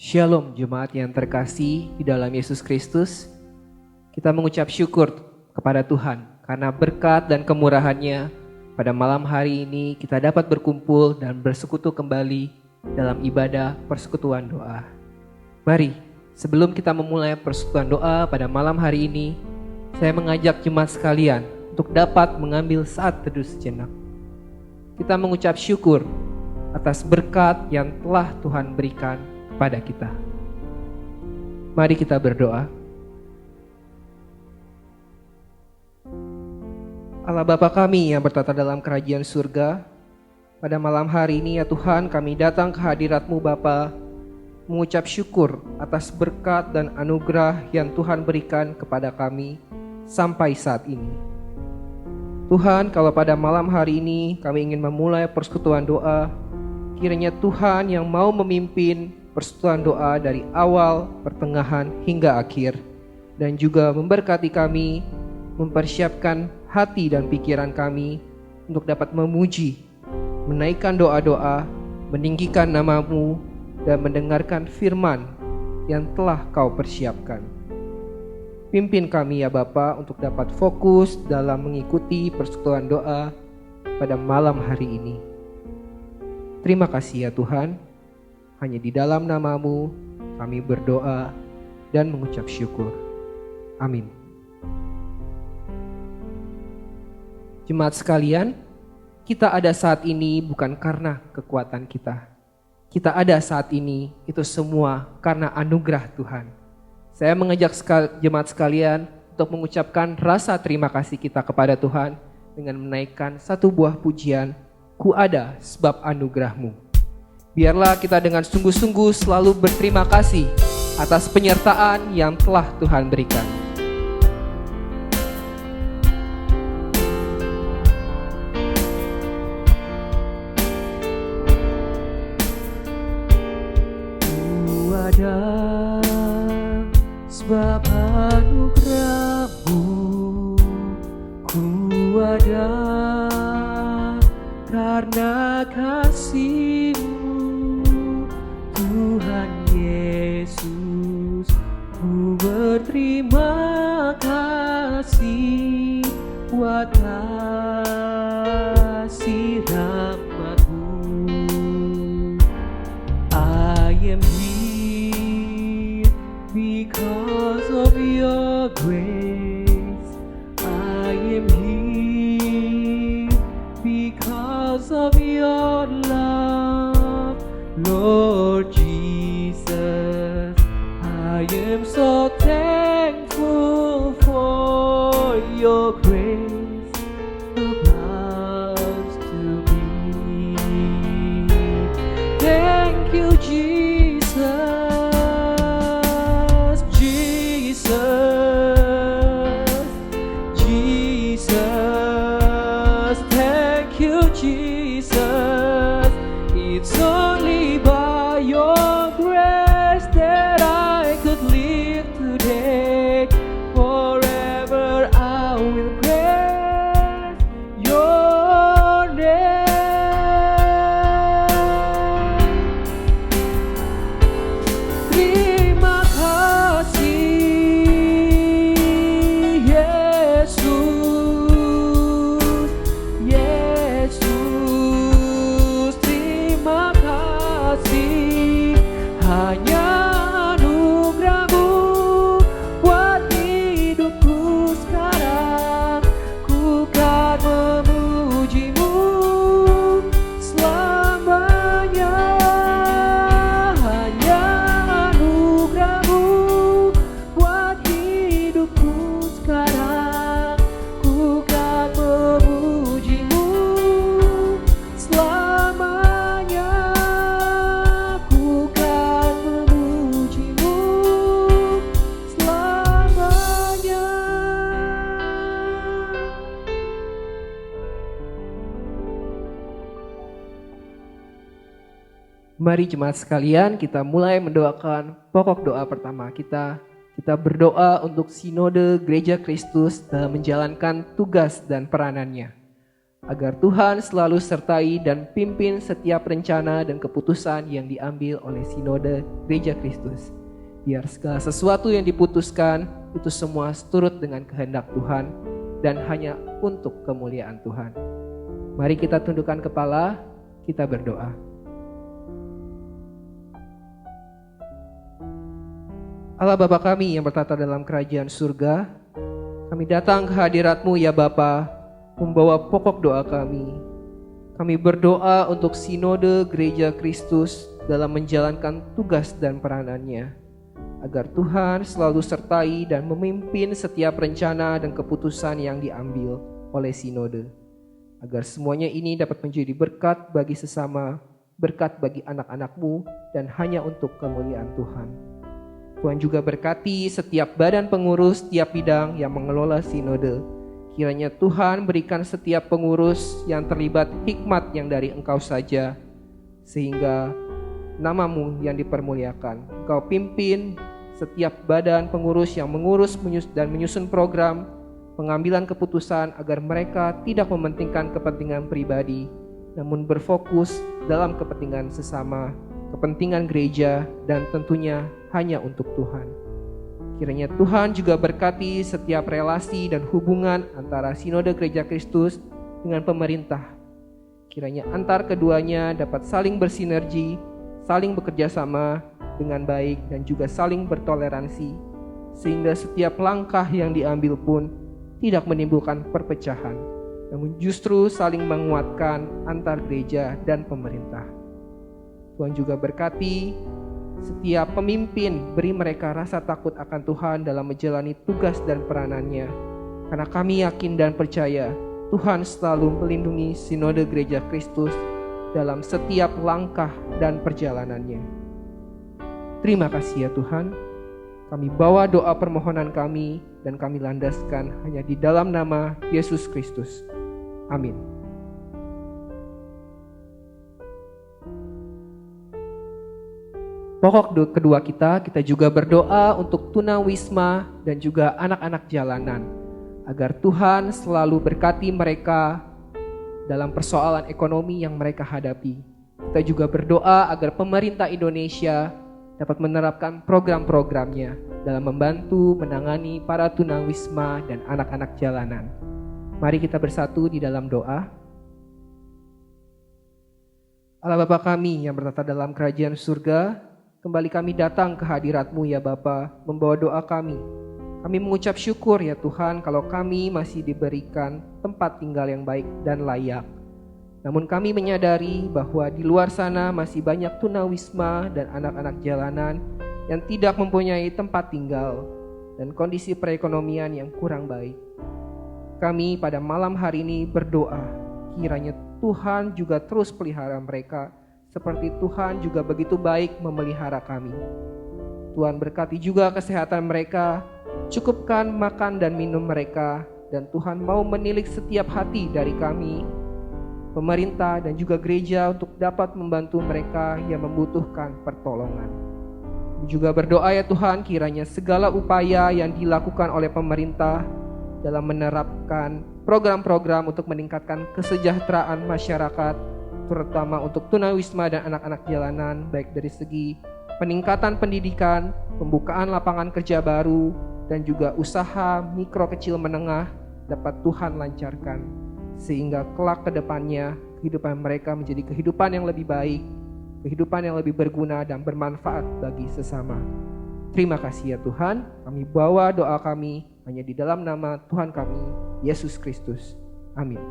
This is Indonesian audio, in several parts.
Shalom jemaat yang terkasih di dalam Yesus Kristus. Kita mengucap syukur kepada Tuhan karena berkat dan kemurahan-Nya pada malam hari ini kita dapat berkumpul dan bersekutu kembali dalam ibadah persekutuan doa. Mari, sebelum kita memulai persekutuan doa pada malam hari ini, saya mengajak jemaat sekalian untuk dapat mengambil saat teduh sejenak. Kita mengucap syukur atas berkat yang telah Tuhan berikan pada kita. Mari kita berdoa. Allah Bapa kami yang bertata dalam kerajaan surga, pada malam hari ini ya Tuhan kami datang ke hadirat-Mu Bapa, mengucap syukur atas berkat dan anugerah yang Tuhan berikan kepada kami sampai saat ini. Tuhan, kalau pada malam hari ini kami ingin memulai persekutuan doa, kiranya Tuhan yang mau memimpin persekutuan doa dari awal, pertengahan, hingga akhir, dan juga memberkati kami, mempersiapkan hati dan pikiran kami untuk dapat memuji, menaikkan doa-doa, meninggikan nama-Mu, dan mendengarkan firman yang telah Kau persiapkan. Pimpin kami ya Bapa untuk dapat fokus dalam mengikuti persekutuan doa pada malam hari ini. Terima kasih ya Tuhan. Hanya di dalam nama-Mu kami berdoa dan mengucap syukur. Amin. Jemaat sekalian, kita ada saat ini bukan karena kekuatan kita. Kita ada saat ini itu semua karena anugerah Tuhan. Saya mengajak jemaat sekalian untuk mengucapkan rasa terima kasih kita kepada Tuhan dengan menaikkan satu buah pujian, Ku ada sebab anugerah-Mu. Biarlah kita dengan sungguh-sungguh selalu berterima kasih atas penyertaan yang telah Tuhan berikan. Ku ada sebab anugerah-Mu, ku ada karena kasih-Mu. Tuhan Yesus, ku berterima kasih buat kasih rahmat-Mu. I am here because of your grace. I am here because of your love, Lord Jesus. I am so thankful for your grace abounds to me. Thank you, Jesus, Jesus, Jesus. Thank you, Jesus. It's only by your grace that I could live today. Forever I will praise your name. Terima kasih Yesus, Yesus. Terima kasih, hanya anugerah-Mu buat hidupku sekarang. Ku kan memuji-Mu selamanya. Hanya anugerah-Mu buat hidupku sekarang. Ku kan memuji-Mu selamanya. Ku kan memuji-Mu selamanya. Mari jemaat sekalian kita mulai mendoakan pokok doa pertama kita. Kita berdoa untuk Sinode Gereja Kristus dalam menjalankan tugas dan peranannya. agar Tuhan selalu sertai dan pimpin setiap rencana dan keputusan yang diambil oleh Sinode Gereja Kristus. Biar segala sesuatu yang diputuskan itu semua turut dengan kehendak Tuhan dan hanya untuk kemuliaan Tuhan. Mari kita tundukkan kepala, kita berdoa. Allah Bapa kami yang bertata dalam kerajaan surga, kami datang ke hadirat-Mu ya Bapa, membawa pokok doa kami. Kami berdoa untuk Sinode Gereja Kristus dalam menjalankan tugas dan peranannya, agar Tuhan selalu sertai dan memimpin setiap rencana dan keputusan yang diambil oleh Sinode, agar semuanya ini dapat menjadi berkat bagi sesama, berkat bagi anak-anak-Mu, dan hanya untuk kemuliaan Tuhan. Tuhan juga berkati setiap badan pengurus tiap bidang yang mengelola Sinode. Kiranya Tuhan berikan setiap pengurus yang terlibat hikmat yang dari Engkau saja, sehingga nama-Mu yang dipermuliakan. Engkau pimpin setiap badan pengurus yang mengurus dan menyusun program, pengambilan keputusan agar mereka tidak mementingkan kepentingan pribadi, namun berfokus dalam kepentingan sesama, kepentingan gereja, dan tentunya hanya untuk Tuhan. Kiranya Tuhan juga berkati setiap relasi dan hubungan antara Sinode Gereja Kristus dengan pemerintah. Kiranya antar keduanya dapat saling bersinergi, saling bekerja sama dengan baik, dan juga saling bertoleransi, sehingga setiap langkah yang diambil pun tidak menimbulkan perpecahan, namun justru saling menguatkan antar gereja dan pemerintah. Tuhan juga berkati setiap pemimpin, beri mereka rasa takut akan Tuhan dalam menjalani tugas dan peranannya. Karena kami yakin dan percaya Tuhan selalu melindungi Sinode Gereja Kristus dalam setiap langkah dan perjalanannya. Terima kasih ya Tuhan. Kami bawa doa permohonan kami dan kami landaskan hanya di dalam nama Yesus Kristus. Amin. Pokok kedua kita juga berdoa untuk tunawisma dan juga anak-anak jalanan, agar Tuhan selalu berkati mereka dalam persoalan ekonomi yang mereka hadapi. Kita juga berdoa agar pemerintah Indonesia dapat menerapkan program-programnya dalam membantu menangani para tunawisma dan anak-anak jalanan. Mari kita bersatu di dalam doa. Allah Bapa kami yang bertata dalam kerajaan surga, kembali kami datang ke hadirat-Mu ya Bapa, membawa doa kami. Kami mengucap syukur ya Tuhan kalau kami masih diberikan tempat tinggal yang baik dan layak. Namun kami menyadari bahwa di luar sana masih banyak tunawisma dan anak-anak jalanan yang tidak mempunyai tempat tinggal dan kondisi perekonomian yang kurang baik. Kami pada malam hari ini berdoa, kiranya Tuhan juga terus pelihara mereka, seperti Tuhan juga begitu baik memelihara kami. Tuhan berkati juga kesehatan mereka, cukupkan makan dan minum mereka, dan Tuhan mau menilik setiap hati dari kami, pemerintah dan juga gereja untuk dapat membantu mereka yang membutuhkan pertolongan. Juga berdoa ya Tuhan, kiranya segala upaya yang dilakukan oleh pemerintah dalam menerapkan program-program untuk meningkatkan kesejahteraan masyarakat, terutama untuk tunawisma dan anak-anak jalanan, baik dari segi peningkatan pendidikan, pembukaan lapangan kerja baru, dan juga usaha mikro kecil menengah dapat Tuhan lancarkan, sehingga kelak ke depannya kehidupan mereka menjadi kehidupan yang lebih baik, kehidupan yang lebih berguna dan bermanfaat bagi sesama. Terima kasih ya Tuhan, kami bawa doa kami hanya di dalam nama Tuhan kami, Yesus Kristus. Amin.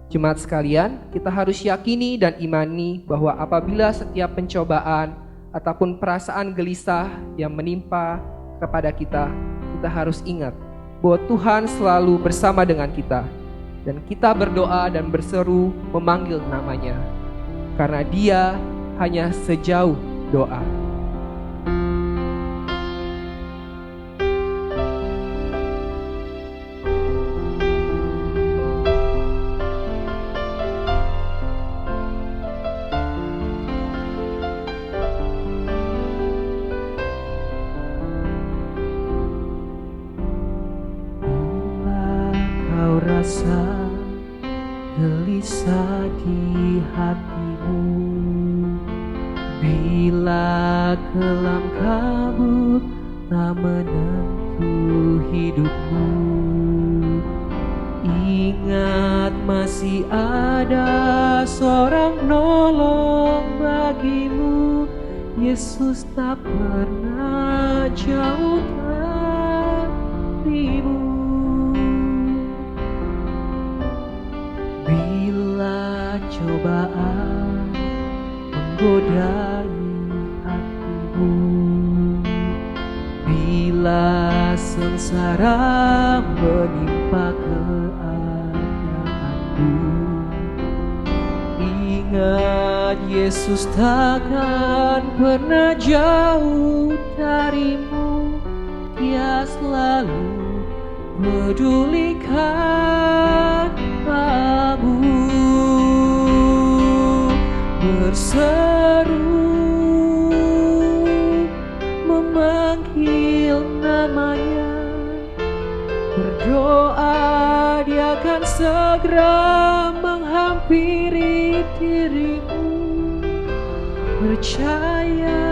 Jemaat sekalian, kita harus yakini dan imani bahwa apabila setiap pencobaan ataupun perasaan gelisah yang menimpa kepada kita, kita harus ingat bahwa Tuhan selalu bersama dengan kita. Dan kita berdoa dan berseru memanggil namanya, karena Dia hanya sejauh doa. di hatimu. Bila kelam kabut tak menentu hidupmu, ingat masih ada seorang nolong bagimu. Yesus tak pernah jauh darimu. Bila cobaan menggodai hatimu, bila sengsara menimpa keadaanmu, ingat Yesus takkan pernah jauh darimu. Dia selalu pedulikan kamu. Berseru memanggil namanya, berdoa dia akan segera menghampiri dirimu. Percaya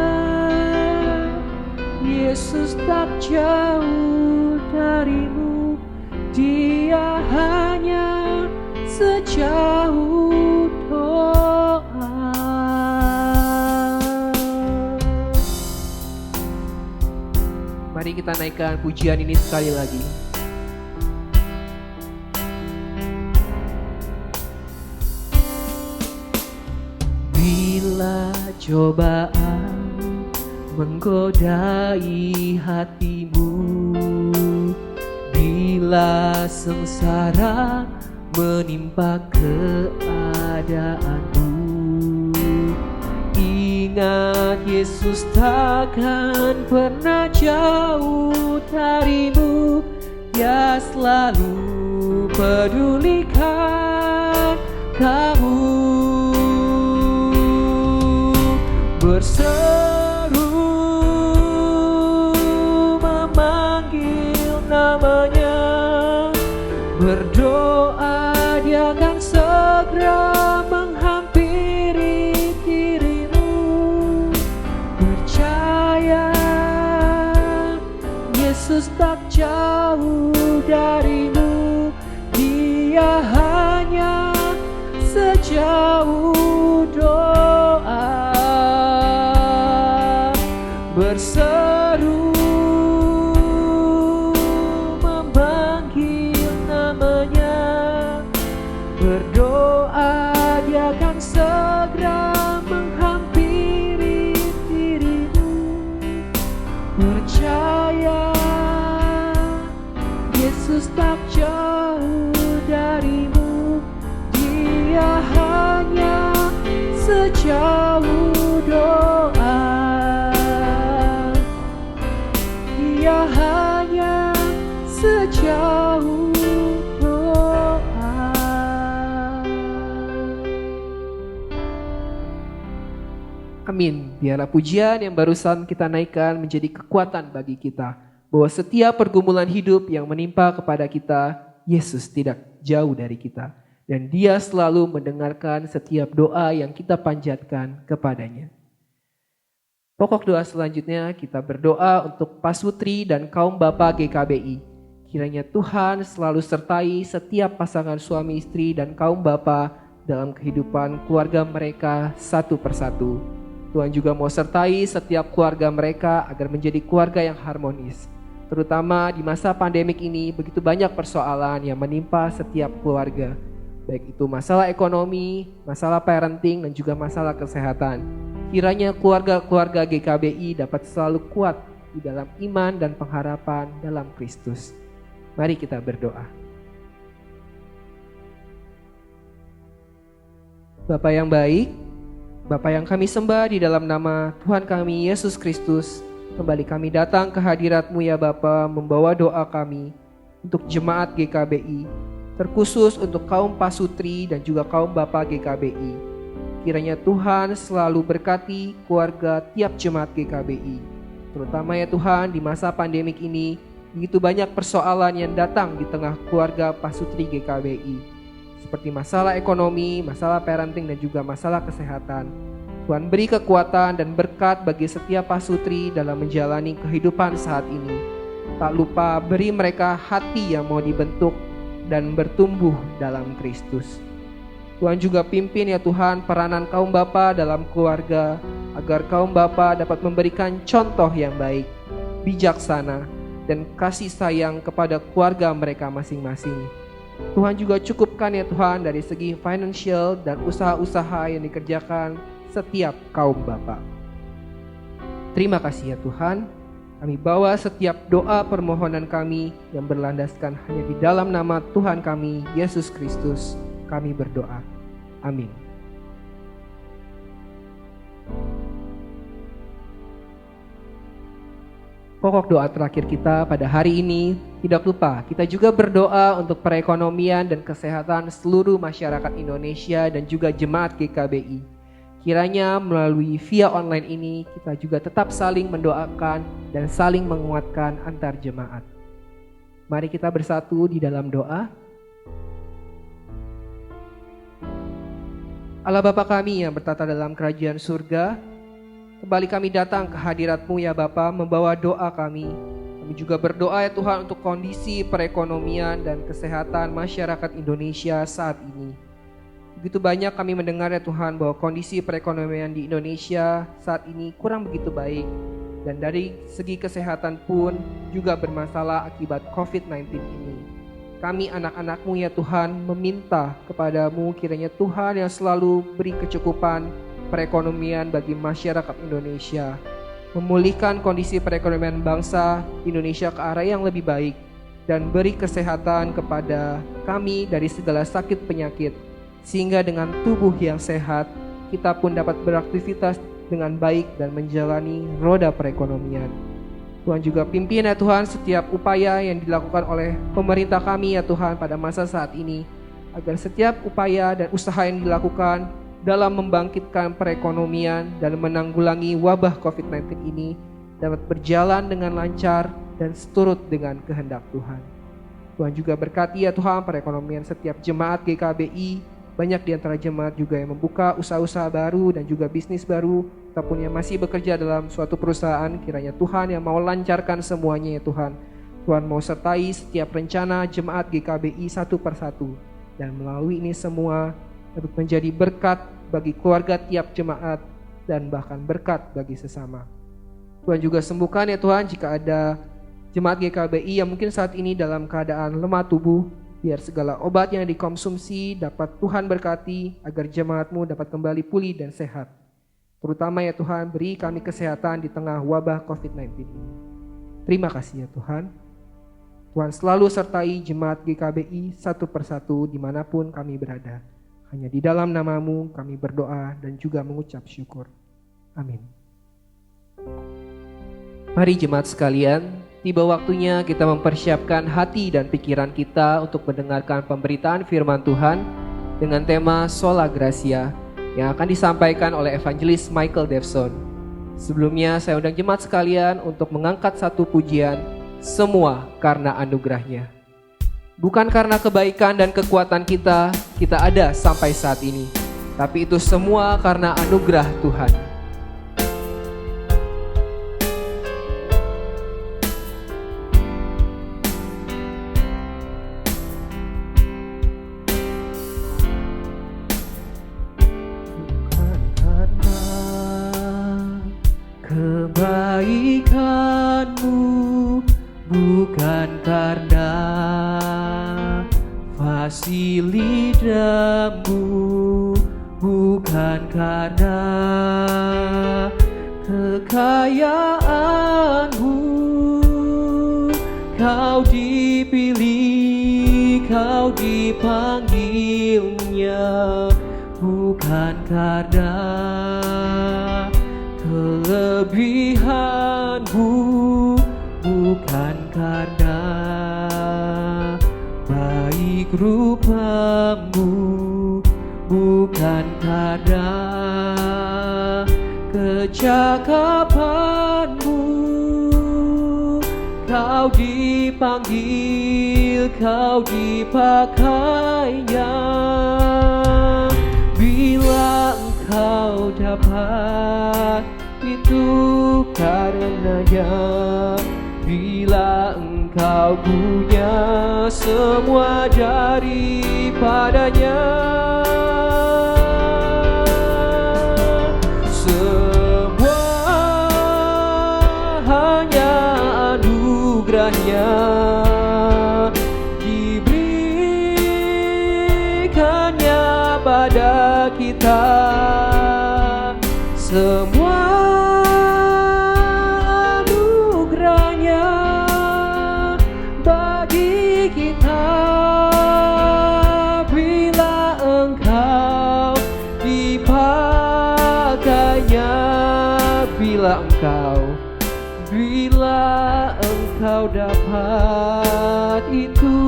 Yesus tak jauh darimu. Dia hanya sejauh doa. Mari kita naikkan pujian ini sekali lagi. Bila cobaan menggodai hatimu, bila sengsara menimpa keadaanmu, ingat Yesus takkan pernah jauh darimu. Dia selalu pedulikan kamu. Berseru memanggil namanya, berdoa dia akan segera menghampiri dirimu. Percaya Yesus tak jauh darimu. Dia hanya sejauh doa. Berseru memanggil namanya, berdoa dia akan segera menghampiri dirimu. Percaya Yesus tak jauh darimu. Dia hanya sejauh doa. Dia hanya sejauh doa. Amin. Biarlah pujian yang barusan kita naikkan menjadi kekuatan bagi kita, bahwa setiap pergumulan hidup yang menimpa kepada kita, Yesus tidak jauh dari kita, dan Dia selalu mendengarkan setiap doa yang kita panjatkan kepadanya. Pokok doa selanjutnya kita berdoa untuk pasutri dan kaum bapa GKBI. Kiranya Tuhan selalu sertai setiap pasangan suami istri dan kaum bapa dalam kehidupan keluarga mereka satu persatu. Tuhan juga mau sertai setiap keluarga mereka agar menjadi keluarga yang harmonis. Terutama di masa pandemik ini begitu banyak persoalan yang menimpa setiap keluarga. Baik itu masalah ekonomi, masalah parenting, dan juga masalah kesehatan. Kiranya keluarga-keluarga GKBI dapat selalu kuat di dalam iman dan pengharapan dalam Kristus. Mari kita berdoa. Bapa yang baik, Bapa yang kami sembah di dalam nama Tuhan kami Yesus Kristus, kembali kami datang ke hadirat-Mu ya Bapa, membawa doa kami untuk jemaat GKBI, terkhusus untuk kaum pasutri dan juga kaum bapa GKBI. Kiranya Tuhan selalu berkati keluarga tiap jemaat GKBI. Terutama ya Tuhan, di masa pandemik ini, begitu banyak persoalan yang datang di tengah keluarga pasutri GKBI. seperti masalah ekonomi, masalah parenting, dan juga masalah kesehatan. Tuhan beri kekuatan dan berkat bagi setiap pasutri dalam menjalani kehidupan saat ini. Tak lupa beri mereka hati yang mau dibentuk dan bertumbuh dalam Kristus. Tuhan juga pimpin ya Tuhan peranan kaum bapa dalam keluarga, agar kaum bapa dapat memberikan contoh yang baik, bijaksana, dan kasih sayang kepada keluarga mereka masing-masing. Tuhan juga cukupkan ya Tuhan dari segi financial dan usaha-usaha yang dikerjakan setiap kaum bapa. Terima kasih ya Tuhan. Kami bawa setiap doa permohonan kami yang berlandaskan hanya di dalam nama Tuhan kami, Yesus Kristus. Kami berdoa. Amin. Pokok doa terakhir kita pada hari ini, tidak lupa kita juga berdoa untuk perekonomian dan kesehatan seluruh masyarakat Indonesia dan juga jemaat GKBI. Kiranya melalui via online ini kita juga tetap saling mendoakan dan saling menguatkan antar jemaat. Mari kita bersatu di dalam doa. Allah Bapa kami yang bertata dalam kerajaan surga, kembali kami datang ke hadirat-Mu ya Bapa, membawa doa kami. Kami juga berdoa ya Tuhan untuk kondisi perekonomian dan kesehatan masyarakat Indonesia saat ini. Begitu banyak kami mendengar ya Tuhan bahwa kondisi perekonomian di Indonesia saat ini kurang begitu baik. Dan dari segi kesehatan pun juga bermasalah akibat COVID-19 ini. Kami anak-anak-Mu ya Tuhan meminta kepadamu kiranya Tuhan yang selalu beri kecukupan perekonomian bagi masyarakat Indonesia. Memulihkan kondisi perekonomian bangsa Indonesia ke arah yang lebih baik. Dan beri kesehatan kepada kami dari segala sakit penyakit. Sehingga dengan tubuh yang sehat, kita pun dapat beraktivitas dengan baik dan menjalani roda perekonomian. Tuhan juga pimpin ya Tuhan setiap upaya yang dilakukan oleh pemerintah kami ya Tuhan pada masa saat ini, agar setiap upaya dan usaha yang dilakukan dalam membangkitkan perekonomian dan menanggulangi wabah COVID-19 ini dapat berjalan dengan lancar dan seturut dengan kehendak Tuhan. Tuhan juga berkati ya Tuhan perekonomian setiap jemaat GKBI. Banyak di antara jemaat juga yang membuka usaha-usaha baru dan juga bisnis baru, ataupun yang masih bekerja dalam suatu perusahaan. Kiranya Tuhan yang mau lancarkan semuanya ya Tuhan. Tuhan mau sertai setiap rencana jemaat GKBI satu persatu. Dan melalui ini semua dapat menjadi berkat bagi keluarga tiap jemaat dan bahkan berkat bagi sesama. Tuhan juga sembuhkan ya Tuhan jika ada jemaat GKBI yang mungkin saat ini dalam keadaan lemah tubuh. Biar segala obat yang dikonsumsi dapat Tuhan berkati agar jemaat-Mu dapat kembali pulih dan sehat. Terutama ya Tuhan, beri kami kesehatan di tengah wabah COVID-19 ini. Terima kasih ya Tuhan. Tuhan selalu sertai jemaat GKBI satu persatu dimanapun kami berada. Hanya di dalam nama-Mu kami berdoa dan juga mengucap syukur. Amin. Mari jemaat sekalian, tiba waktunya kita mempersiapkan hati dan pikiran kita untuk mendengarkan pemberitaan firman Tuhan dengan tema Sola Gracia yang akan disampaikan oleh Evangelis Michael Devson. Sebelumnya saya undang jemaat sekalian untuk mengangkat satu pujian, Semua Karena Anugerahnya. Bukan karena kebaikan dan kekuatan kita ada sampai saat ini, tapi itu semua karena anugerah Tuhan. Kebaikan-Mu bukan karena fasilitas-Mu, bukan karena kekayaan-Mu. Kau dipilih, Kau dipanggilnya, bukan karena kelebihan-Mu, bukan karena baik rupa-Mu, bukan karena kecakapan-Mu. Kau Kau dipanggil, kau dipakainya. Bila engkau dapat, itu karenanya. Bila engkau punya semua daripadanya. Semua hanya anugerahnya, diberikannya pada kita. Semua anugerahnya bagi kita. Bila engkau dipakainya, bila engkau dapat, itu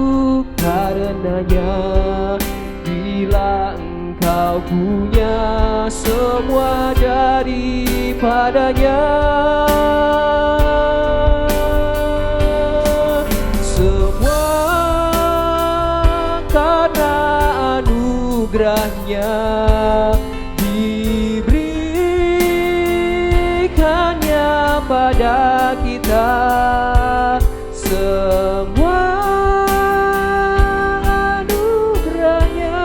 karenanya. Bila engkau punya semua daripadanya. Semua karena anugerahnya, diberikannya pada kita. Semua anugerahnya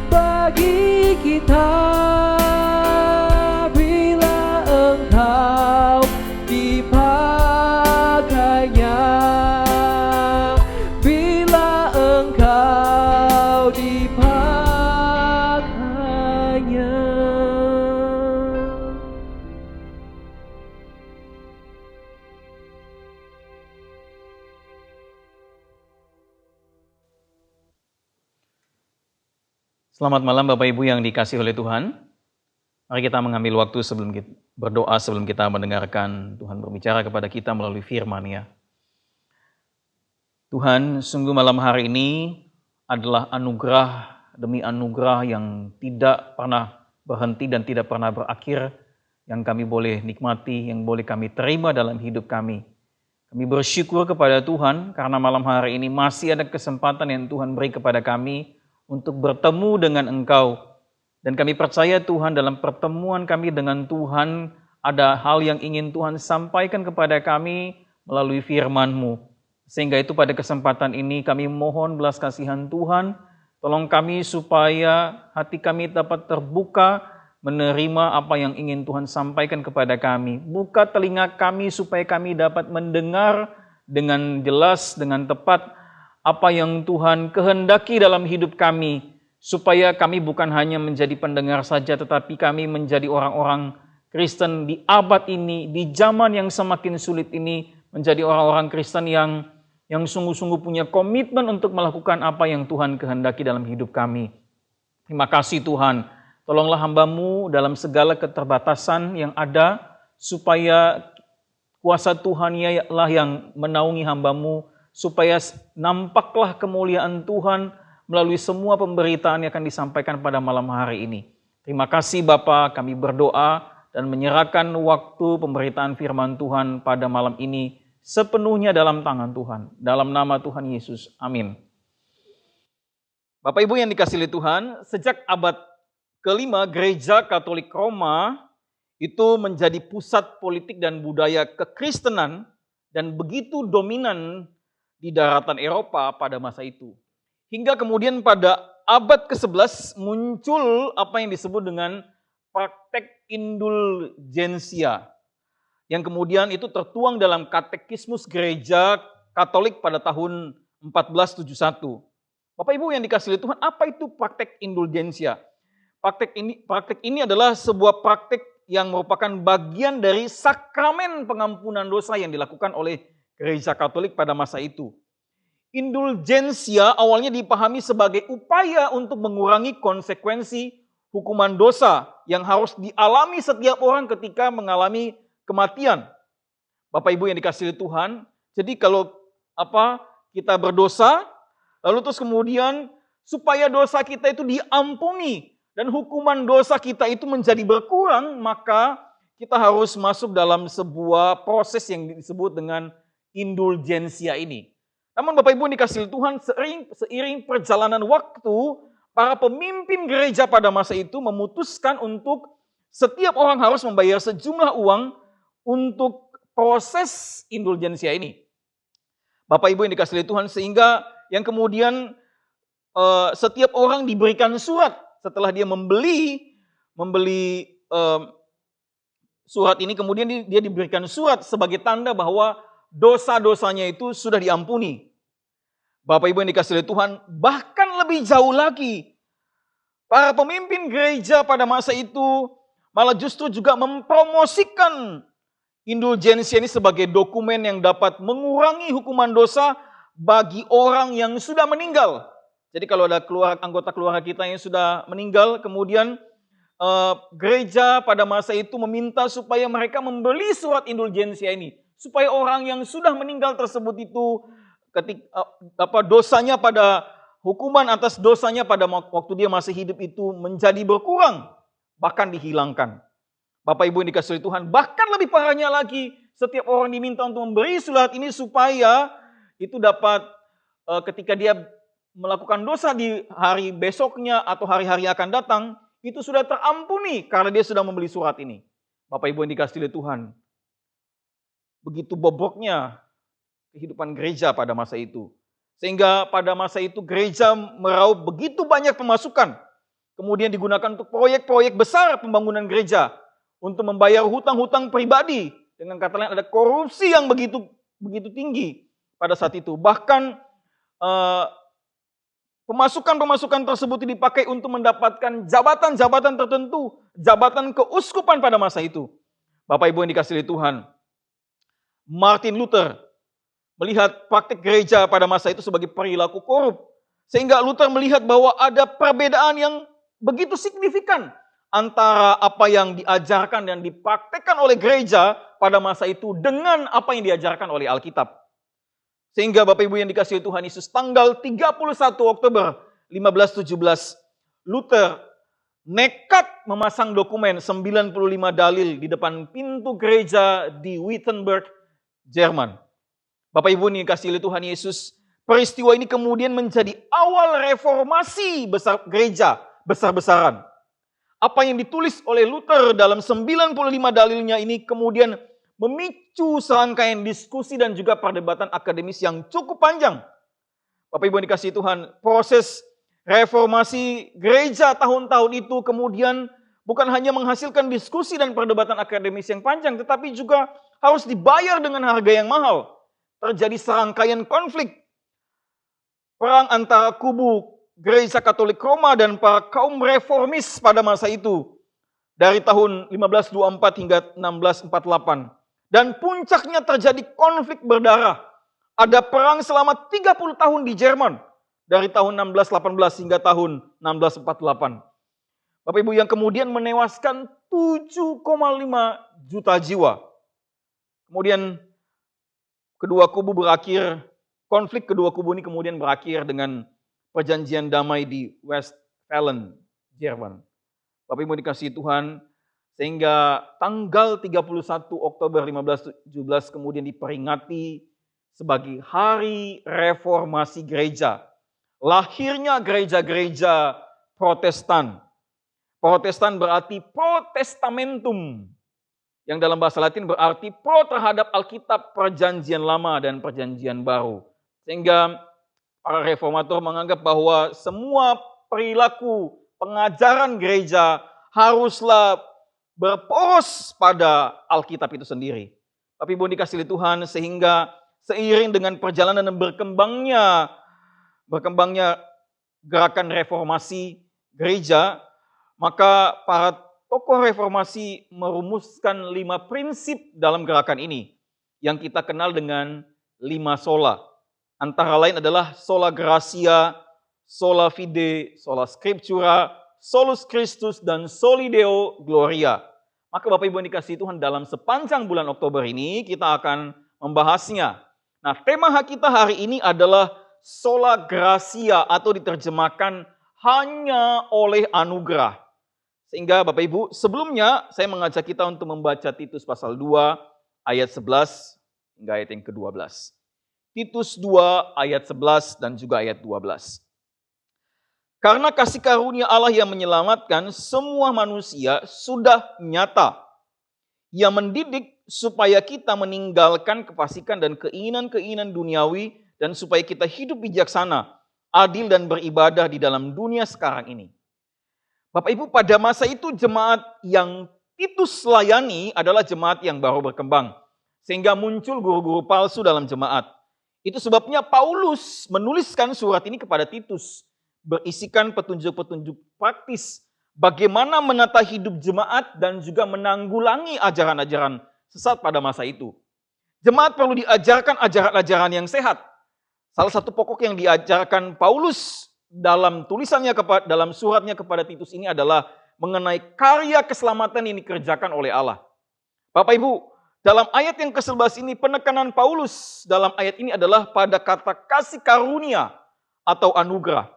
bagi kita. Bila engkau dipakainya, bila engkau dipakainya. Selamat malam Bapak Ibu yang dikasihi oleh Tuhan. Mari kita mengambil waktu sebelum kita berdoa, sebelum kita mendengarkan Tuhan berbicara kepada kita melalui firman-Nya. Tuhan, sungguh malam hari ini adalah anugerah demi anugerah yang tidak pernah berhenti dan tidak pernah berakhir, yang kami boleh nikmati, yang boleh kami terima dalam hidup kami. Kami bersyukur kepada Tuhan karena malam hari ini masih ada kesempatan yang Tuhan beri kepada kami untuk bertemu dengan Engkau. Dan kami percaya Tuhan, dalam pertemuan kami dengan Tuhan, ada hal yang ingin Tuhan sampaikan kepada kami melalui firman-Mu. Sehingga itu pada kesempatan ini kami mohon belas kasihan Tuhan, tolong kami supaya hati kami dapat terbuka menerima apa yang ingin Tuhan sampaikan kepada kami. Buka telinga kami supaya kami dapat mendengar dengan jelas, dengan tepat, apa yang Tuhan kehendaki dalam hidup kami, supaya kami bukan hanya menjadi pendengar saja, tetapi kami menjadi orang-orang Kristen di abad ini, di zaman yang semakin sulit ini, menjadi orang-orang Kristen yang sungguh-sungguh punya komitmen untuk melakukan apa yang Tuhan kehendaki dalam hidup kami. Terima kasih Tuhan, tolonglah hamba-Mu dalam segala keterbatasan yang ada, supaya kuasa Tuhan ialah yang menaungi hamba-Mu, supaya nampaklah kemuliaan Tuhan melalui semua pemberitaan yang akan disampaikan pada malam hari ini. Terima kasih Bapa, kami berdoa dan menyerahkan waktu pemberitaan firman Tuhan pada malam ini sepenuhnya dalam tangan Tuhan. Dalam nama Tuhan Yesus, amin. Bapak Ibu yang dikasihi Tuhan, sejak abad ke-5 Gereja Katolik Roma itu menjadi pusat politik dan budaya kekristenan dan begitu dominan di daratan Eropa pada masa itu. Hingga kemudian pada abad ke-11 muncul apa yang disebut dengan praktek indulgensia, yang kemudian itu tertuang dalam Katekismus Gereja Katolik pada tahun 1471. Bapak Ibu yang dikasihi Tuhan, apa itu praktek indulgensia? Praktek ini adalah sebuah praktek yang merupakan bagian dari sakramen pengampunan dosa yang dilakukan oleh Gereja Katolik pada masa itu. Indulgensia awalnya dipahami sebagai upaya untuk mengurangi konsekuensi hukuman dosa yang harus dialami setiap orang ketika mengalami kematian. Bapak Ibu yang dikasihi Tuhan, jadi kalau kita berdosa, lalu terus kemudian supaya dosa kita itu diampuni dan hukuman dosa kita itu menjadi berkurang, maka kita harus masuk dalam sebuah proses yang disebut dengan indulgensia ini. Namun Bapak Ibu dikasihi Tuhan, seiring perjalanan waktu, para pemimpin gereja pada masa itu memutuskan untuk setiap orang harus membayar sejumlah uang untuk proses indulgensia ini. Bapak Ibu yang dikasihi Tuhan, sehingga yang kemudian setiap orang diberikan surat setelah dia membeli surat ini, kemudian dia diberikan surat sebagai tanda bahwa dosa-dosanya itu sudah diampuni. Bapak Ibu yang dikasihi Tuhan, bahkan lebih jauh lagi, para pemimpin gereja pada masa itu malah justru juga mempromosikan indulgensia ini sebagai dokumen yang dapat mengurangi hukuman dosa bagi orang yang sudah meninggal. Jadi kalau ada anggota keluarga kita yang sudah meninggal, kemudian gereja pada masa itu meminta supaya mereka membeli surat indulgensia ini, supaya orang yang sudah meninggal tersebut itu dosanya pada hukuman atas dosanya pada waktu dia masih hidup itu menjadi berkurang, bahkan dihilangkan. Bapak Ibu yang dikasihi Tuhan, bahkan lebih parahnya lagi, setiap orang diminta untuk memberi surat ini supaya itu dapat ketika dia melakukan dosa di hari besoknya atau hari-hari akan datang, itu sudah terampuni karena dia sudah membeli surat ini. Bapak Ibu yang dikasihi Tuhan, begitu bobroknya kehidupan gereja pada masa itu. Sehingga pada masa itu gereja meraup begitu banyak pemasukan. Kemudian digunakan untuk proyek-proyek besar pembangunan gereja. Untuk membayar hutang-hutang pribadi. Dengan kata lain ada korupsi yang begitu tinggi pada saat itu. Bahkan pemasukan tersebut dipakai untuk mendapatkan jabatan-jabatan tertentu, jabatan keuskupan pada masa itu. Bapak Ibu yang dikasihi Tuhan, Martin Luther melihat praktik gereja pada masa itu sebagai perilaku korup. Sehingga Luther melihat bahwa ada perbedaan yang begitu signifikan antara apa yang diajarkan dan dipraktekkan oleh gereja pada masa itu dengan apa yang diajarkan oleh Alkitab. Sehingga Bapak Ibu yang dikasihi Tuhan Yesus, tanggal 31 Oktober 1517, Luther nekat memasang dokumen 95 dalil di depan pintu gereja di Wittenberg, Jerman. Bapak Ibu yang dikasihi Tuhan Yesus, peristiwa ini kemudian menjadi awal reformasi besar gereja besar-besaran. Apa yang ditulis oleh Luther dalam 95 dalilnya ini kemudian memicu serangkaian diskusi dan juga perdebatan akademis yang cukup panjang. Bapak Ibu yang dikasihi Tuhan, proses reformasi gereja tahun-tahun itu kemudian bukan hanya menghasilkan diskusi dan perdebatan akademis yang panjang, tetapi juga harus dibayar dengan harga yang mahal. Terjadi serangkaian konflik, perang antara kubu Gereja Katolik Roma dan para kaum reformis pada masa itu. Dari tahun 1524 hingga 1648. Dan puncaknya terjadi konflik berdarah. Ada perang selama 30 tahun di Jerman. Dari tahun 1618 hingga tahun 1648. Bapak Ibu yang kemudian menewaskan 7,5 juta jiwa. Kemudian konflik kedua kubu ini kemudian berakhir dengan perjanjian damai di Westfalen, Jerman. Bapak Ibu dikasihi Tuhan, sehingga tanggal 31 Oktober 1517 kemudian diperingati sebagai Hari Reformasi Gereja. Lahirnya gereja-gereja Protestan. Protestan berarti protestamentum, yang dalam bahasa Latin berarti pro terhadap Alkitab Perjanjian Lama dan Perjanjian Baru. Sehingga para reformator menganggap bahwa semua perilaku pengajaran gereja haruslah berporos pada Alkitab itu sendiri. Tapi Ibu dikasihi Tuhan, sehingga seiring dengan perjalanan dan berkembangnya gerakan reformasi gereja, maka para tokoh reformasi merumuskan 5 prinsip dalam gerakan ini yang kita kenal dengan 5 sola. Antara lain adalah sola gratia, sola fide, sola scriptura, solus Christus, dan soli Deo gloria. Maka Bapak Ibu yang dikasihi Tuhan, dalam sepanjang bulan Oktober ini kita akan membahasnya. Nah, tema kita hari ini adalah sola gratia atau diterjemahkan hanya oleh anugerah. Sehingga Bapak Ibu, sebelumnya saya mengajak kita untuk membaca Titus pasal 2 ayat 11 hingga ayat yang ke-12. Titus 2 ayat 11 dan juga ayat 12. Karena kasih karunia Allah yang menyelamatkan semua manusia sudah nyata. Ia mendidik supaya kita meninggalkan kefasikan dan keinginan-keinginan duniawi dan supaya kita hidup bijaksana, adil dan beribadah di dalam dunia sekarang ini. Bapak Ibu, pada masa itu jemaat yang Titus layani adalah jemaat yang baru berkembang. Sehingga muncul guru-guru palsu dalam jemaat. Itu sebabnya Paulus menuliskan surat ini kepada Titus. Berisikan petunjuk-petunjuk praktis bagaimana menata hidup jemaat dan juga menanggulangi ajaran-ajaran sesat pada masa itu. Jemaat perlu diajarkan ajaran-ajaran yang sehat. Salah satu pokok yang diajarkan Paulus dalam tulisannya dalam suratnya kepada Titus ini adalah mengenai karya keselamatan yang dikerjakan oleh Allah. Bapak Ibu, dalam ayat yang ke-11 ini penekanan Paulus dalam ayat ini adalah pada kata kasih karunia atau anugerah.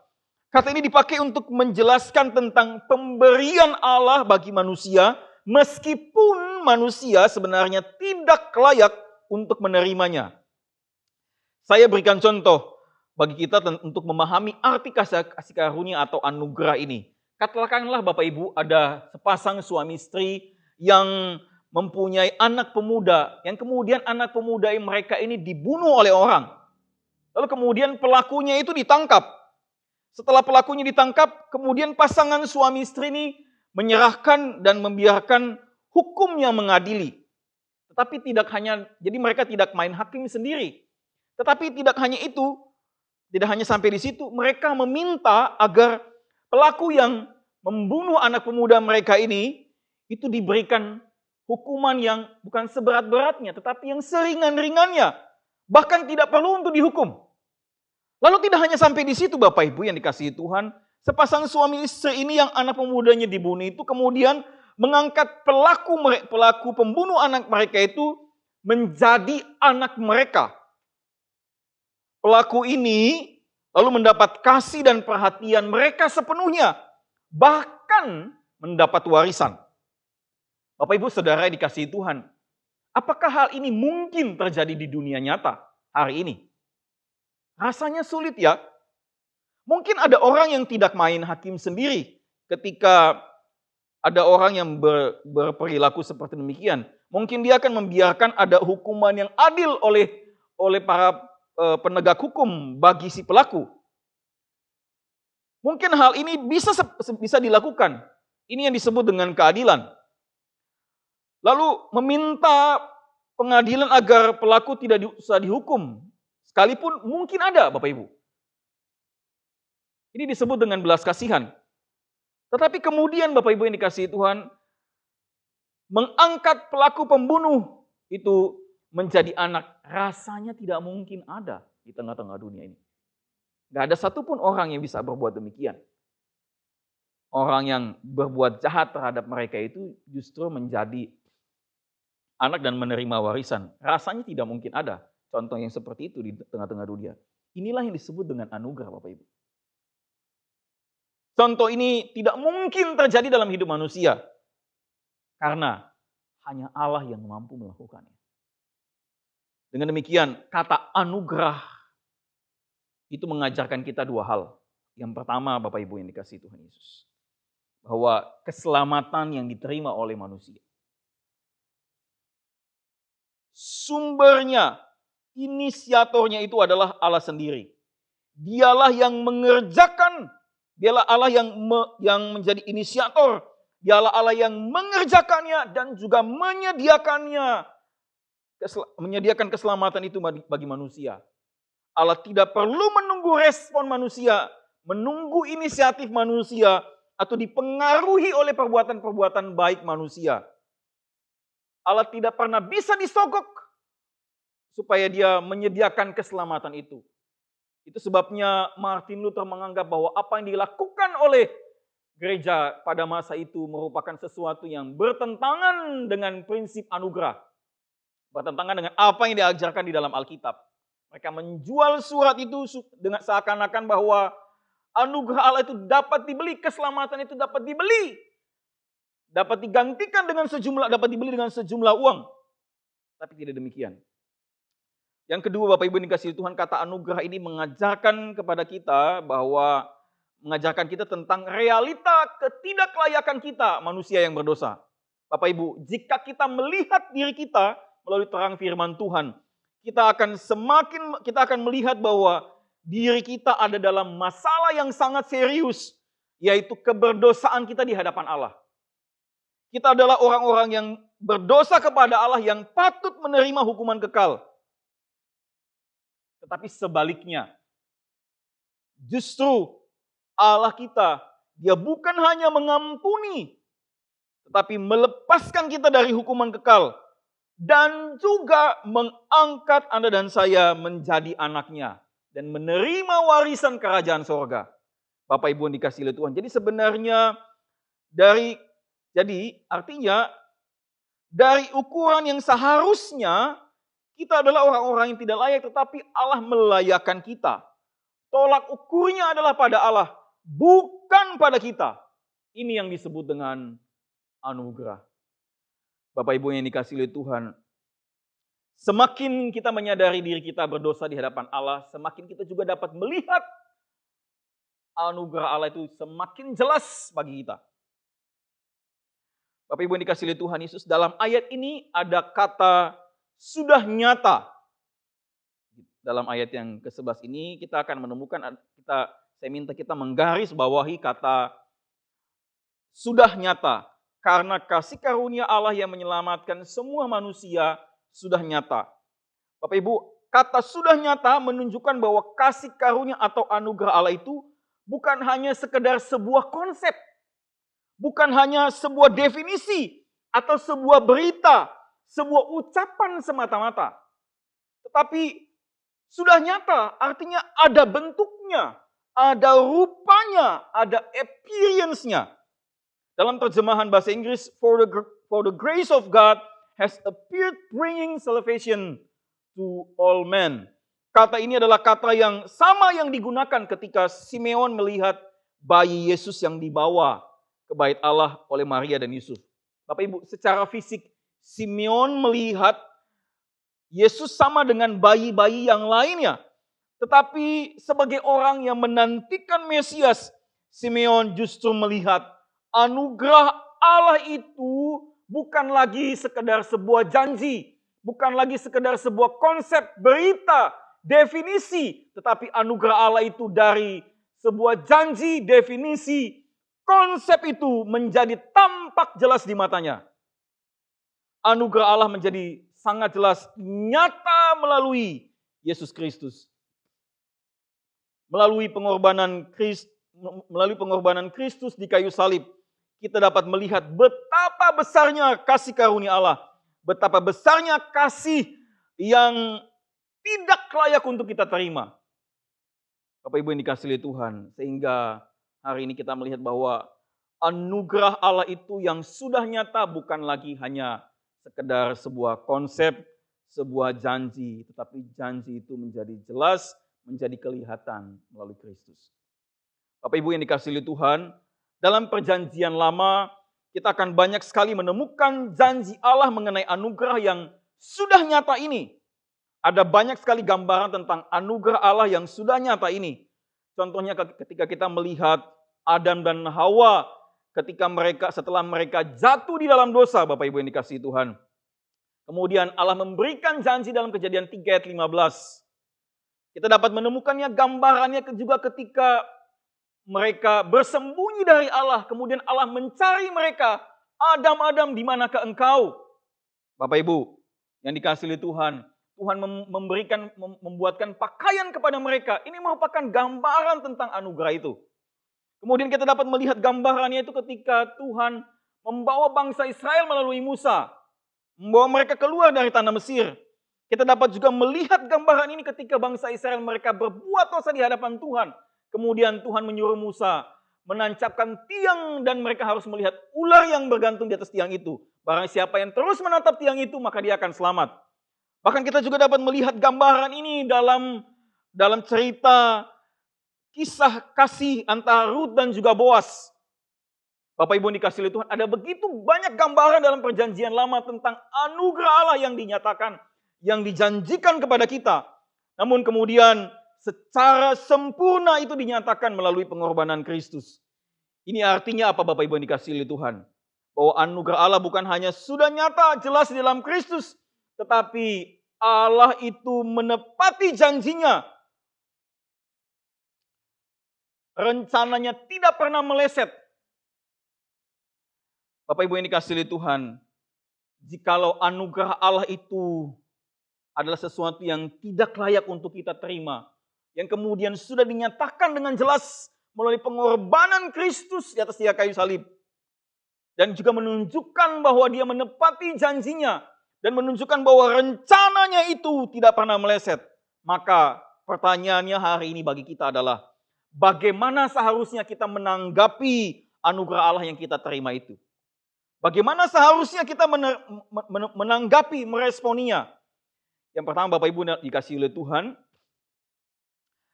Kata ini dipakai untuk menjelaskan tentang pemberian Allah bagi manusia, meskipun manusia sebenarnya tidak layak untuk menerimanya. Saya berikan contoh bagi kita untuk memahami arti kasih karunia atau anugerah ini. Katakanlah Bapak Ibu ada sepasang suami istri yang mempunyai anak pemuda, yang kemudian anak pemuda mereka ini dibunuh oleh orang. Lalu kemudian pelakunya itu ditangkap. Setelah pelakunya ditangkap, kemudian pasangan suami istri ini menyerahkan dan membiarkan hukum yang mengadili. Tetapi jadi mereka tidak main hakim sendiri. Tetapi tidak hanya itu, tidak hanya sampai di situ, mereka meminta agar pelaku yang membunuh anak pemuda mereka ini, itu diberikan hukuman yang bukan seberat-beratnya, tetapi yang seringan-ringannya. Bahkan tidak perlu untuk dihukum. Lalu tidak hanya sampai di situ Bapak Ibu yang dikasihi Tuhan, sepasang suami istri ini yang anak pemudanya dibunuh itu kemudian mengangkat pelaku pembunuh anak mereka itu menjadi anak mereka. Pelaku ini lalu mendapat kasih dan perhatian mereka sepenuhnya, bahkan mendapat warisan. Bapak Ibu Saudara yang dikasihi Tuhan, apakah hal ini mungkin terjadi di dunia nyata hari ini? Rasanya sulit ya. Mungkin ada orang yang tidak main hakim sendiri ketika ada orang yang berperilaku seperti demikian. Mungkin dia akan membiarkan ada hukuman yang adil oleh para penegak hukum bagi si pelaku. Mungkin hal ini bisa dilakukan. Ini yang disebut dengan keadilan. Lalu meminta pengadilan agar pelaku tidak usah dihukum. Sekalipun mungkin ada Bapak Ibu. Ini disebut dengan belas kasihan. Tetapi kemudian Bapak Ibu yang dikasihi Tuhan, mengangkat pelaku pembunuh itu menjadi anak, rasanya tidak mungkin ada di tengah-tengah dunia ini. Gak ada satupun orang yang bisa berbuat demikian. Orang yang berbuat jahat terhadap mereka itu justru menjadi anak dan menerima warisan. Rasanya tidak mungkin ada contoh yang seperti itu di tengah-tengah dunia. Inilah yang disebut dengan anugerah Bapak Ibu. Contoh ini tidak mungkin terjadi dalam hidup manusia. Karena hanya Allah yang mampu melakukannya. Dengan demikian, kata anugerah itu mengajarkan kita dua hal. Yang pertama, Bapak Ibu yang dikasihi Tuhan Yesus, bahwa keselamatan yang diterima oleh manusia, sumbernya, inisiatornya itu adalah Allah sendiri. Dialah yang mengerjakan, dialah Allah yang menjadi inisiator, dialah Allah yang mengerjakannya dan juga menyediakan keselamatan itu bagi manusia. Allah tidak perlu menunggu respon manusia, menunggu inisiatif manusia, atau dipengaruhi oleh perbuatan-perbuatan baik manusia. Allah tidak pernah bisa disogok supaya dia menyediakan keselamatan itu. Itu sebabnya Martin Luther menganggap bahwa apa yang dilakukan oleh gereja pada masa itu merupakan sesuatu yang bertentangan dengan prinsip anugerah. Bertentangan dengan apa yang diajarkan di dalam Alkitab. Mereka menjual surat itu dengan seakan-akan bahwa anugerah Allah itu dapat dibeli, keselamatan itu dapat dibeli dapat digantikan dengan dapat dibeli dengan sejumlah uang. Tapi tidak demikian. Yang kedua, Bapak Ibu yang dikasihi Tuhan, kata anugerah ini mengajarkan kepada kita mengajarkan kita tentang realita ketidaklayakan kita manusia yang berdosa. Bapak Ibu, jika kita melihat diri kita melalui terang firman Tuhan, kita akan melihat bahwa diri kita ada dalam masalah yang sangat serius, yaitu keberdosaan kita di hadapan Allah. Kita adalah orang-orang yang berdosa kepada Allah yang patut menerima hukuman kekal. Tetapi sebaliknya, justru Allah kita, Dia bukan hanya mengampuni, tetapi melepaskan kita dari hukuman kekal. Dan juga mengangkat Anda dan saya menjadi anaknya. Dan menerima warisan kerajaan sorga. Bapak Ibu yang dikasihi oleh Tuhan. Jadi sebenarnya artinya dari ukuran yang seharusnya kita adalah orang-orang yang tidak layak, tetapi Allah melayakkan kita. Tolak ukurnya adalah pada Allah, bukan pada kita. Ini yang disebut dengan anugerah. Bapak Ibu yang dikasihi oleh Tuhan, semakin kita menyadari diri kita berdosa di hadapan Allah, semakin kita juga dapat melihat anugerah Allah itu semakin jelas bagi kita. Bapak Ibu yang dikasihi oleh Tuhan Yesus, dalam ayat ini ada kata sudah nyata. Dalam ayat yang ke-11 ini kita akan menemukan, saya minta kita menggaris bawahi kata sudah nyata. Karena kasih karunia Allah yang menyelamatkan semua manusia sudah nyata. Bapak Ibu, kata sudah nyata menunjukkan bahwa kasih karunia atau anugerah Allah itu bukan hanya sekedar sebuah konsep. Bukan hanya sebuah definisi atau sebuah berita, sebuah ucapan semata-mata. Tetapi sudah nyata, artinya ada bentuknya, ada rupanya, ada appearance-nya. Dalam terjemahan bahasa Inggris, for the grace of God has appeared bringing salvation to all men. Kata ini adalah kata yang sama yang digunakan ketika Simeon melihat bayi Yesus yang dibawa ke bait Allah oleh Maria dan Yusuf. Bapak Ibu, secara fisik Simeon melihat Yesus sama dengan bayi-bayi yang lainnya. Tetapi sebagai orang yang menantikan Mesias, Simeon justru melihat anugerah Allah itu bukan lagi sekedar sebuah janji, bukan lagi sekedar sebuah konsep, berita, definisi, tetapi anugerah Allah itu dari sebuah janji, definisi, konsep itu menjadi tampak jelas di matanya. Anugerah Allah menjadi sangat jelas, nyata melalui Yesus Kristus. Melalui pengorbanan Kristus di kayu salib, kita dapat melihat betapa besarnya kasih karunia Allah. Betapa besarnya kasih yang tidak layak untuk kita terima. Bapak Ibu yang dikasihi oleh Tuhan, sehingga hari ini kita melihat bahwa anugerah Allah itu yang sudah nyata bukan lagi hanya sekedar sebuah konsep, sebuah janji, tetapi janji itu menjadi jelas, menjadi kelihatan melalui Kristus. Bapak Ibu yang dikasihi oleh Tuhan, dalam perjanjian lama kita akan banyak sekali menemukan janji Allah mengenai anugerah yang sudah nyata ini. Ada banyak sekali gambaran tentang anugerah Allah yang sudah nyata ini. Contohnya ketika kita melihat Adam dan Hawa setelah mereka jatuh di dalam dosa, Bapak Ibu yang dikasihi Tuhan. Kemudian Allah memberikan janji dalam Kejadian 3 ayat 15. Kita dapat menemukannya gambarannya juga ketika mereka bersembunyi dari Allah. Kemudian Allah mencari mereka. Adam, Adam, di manakah engkau? Bapak Ibu yang dikasihi Tuhan. Tuhan membuatkan pakaian kepada mereka. Ini merupakan gambaran tentang anugerah itu. Kemudian kita dapat melihat gambarannya itu ketika Tuhan membawa bangsa Israel melalui Musa. Membawa mereka keluar dari tanah Mesir. Kita dapat juga melihat gambaran ini ketika bangsa Israel mereka berbuat dosa di hadapan Tuhan. Kemudian Tuhan menyuruh Musa menancapkan tiang dan mereka harus melihat ular yang bergantung di atas tiang itu. Barang siapa yang terus menatap tiang itu maka dia akan selamat. Bahkan kita juga dapat melihat gambaran ini dalam cerita kisah kasih antara Rut dan juga Boas. Bapak Ibu yang dikasihi oleh Tuhan, ada begitu banyak gambaran dalam perjanjian lama tentang anugerah Allah yang dinyatakan, yang dijanjikan kepada kita. Namun kemudian secara sempurna itu dinyatakan melalui pengorbanan Kristus. Ini artinya apa Bapak Ibu yang dikasihi oleh Tuhan? Bahwa anugerah Allah bukan hanya sudah nyata jelas di dalam Kristus, tetapi Allah itu menepati janjinya. Rencananya tidak pernah meleset. Bapak Ibu yang dikasihi oleh Tuhan, jikalau anugerah Allah itu adalah sesuatu yang tidak layak untuk kita terima, yang kemudian sudah dinyatakan dengan jelas melalui pengorbanan Kristus di atas tiang kayu salib, dan juga menunjukkan bahwa dia menepati janjinya, dan menunjukkan bahwa rencananya itu tidak pernah meleset, maka pertanyaannya hari ini bagi kita adalah, bagaimana seharusnya kita menanggapi anugerah Allah yang kita terima itu? Bagaimana seharusnya kita menanggapi, meresponinya? Yang pertama Bapak Ibu dikasihi oleh Tuhan,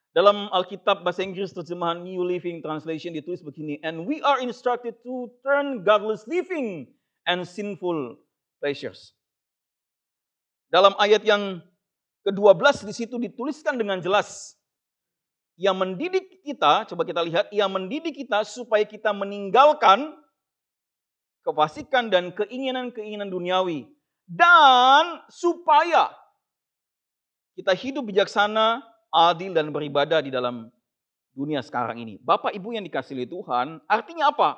dalam Alkitab bahasa Inggris terjemahan New Living Translation ditulis begini, and we are instructed to turn godless living and sinful pleasures. Dalam ayat yang ke-12 di situ dituliskan dengan jelas, ia mendidik kita, coba kita lihat, ia mendidik kita supaya kita meninggalkan kefasikan dan keinginan-keinginan duniawi, dan supaya kita hidup bijaksana, adil dan beribadah di dalam dunia sekarang ini. Bapak Ibu yang dikasihi oleh Tuhan, artinya apa?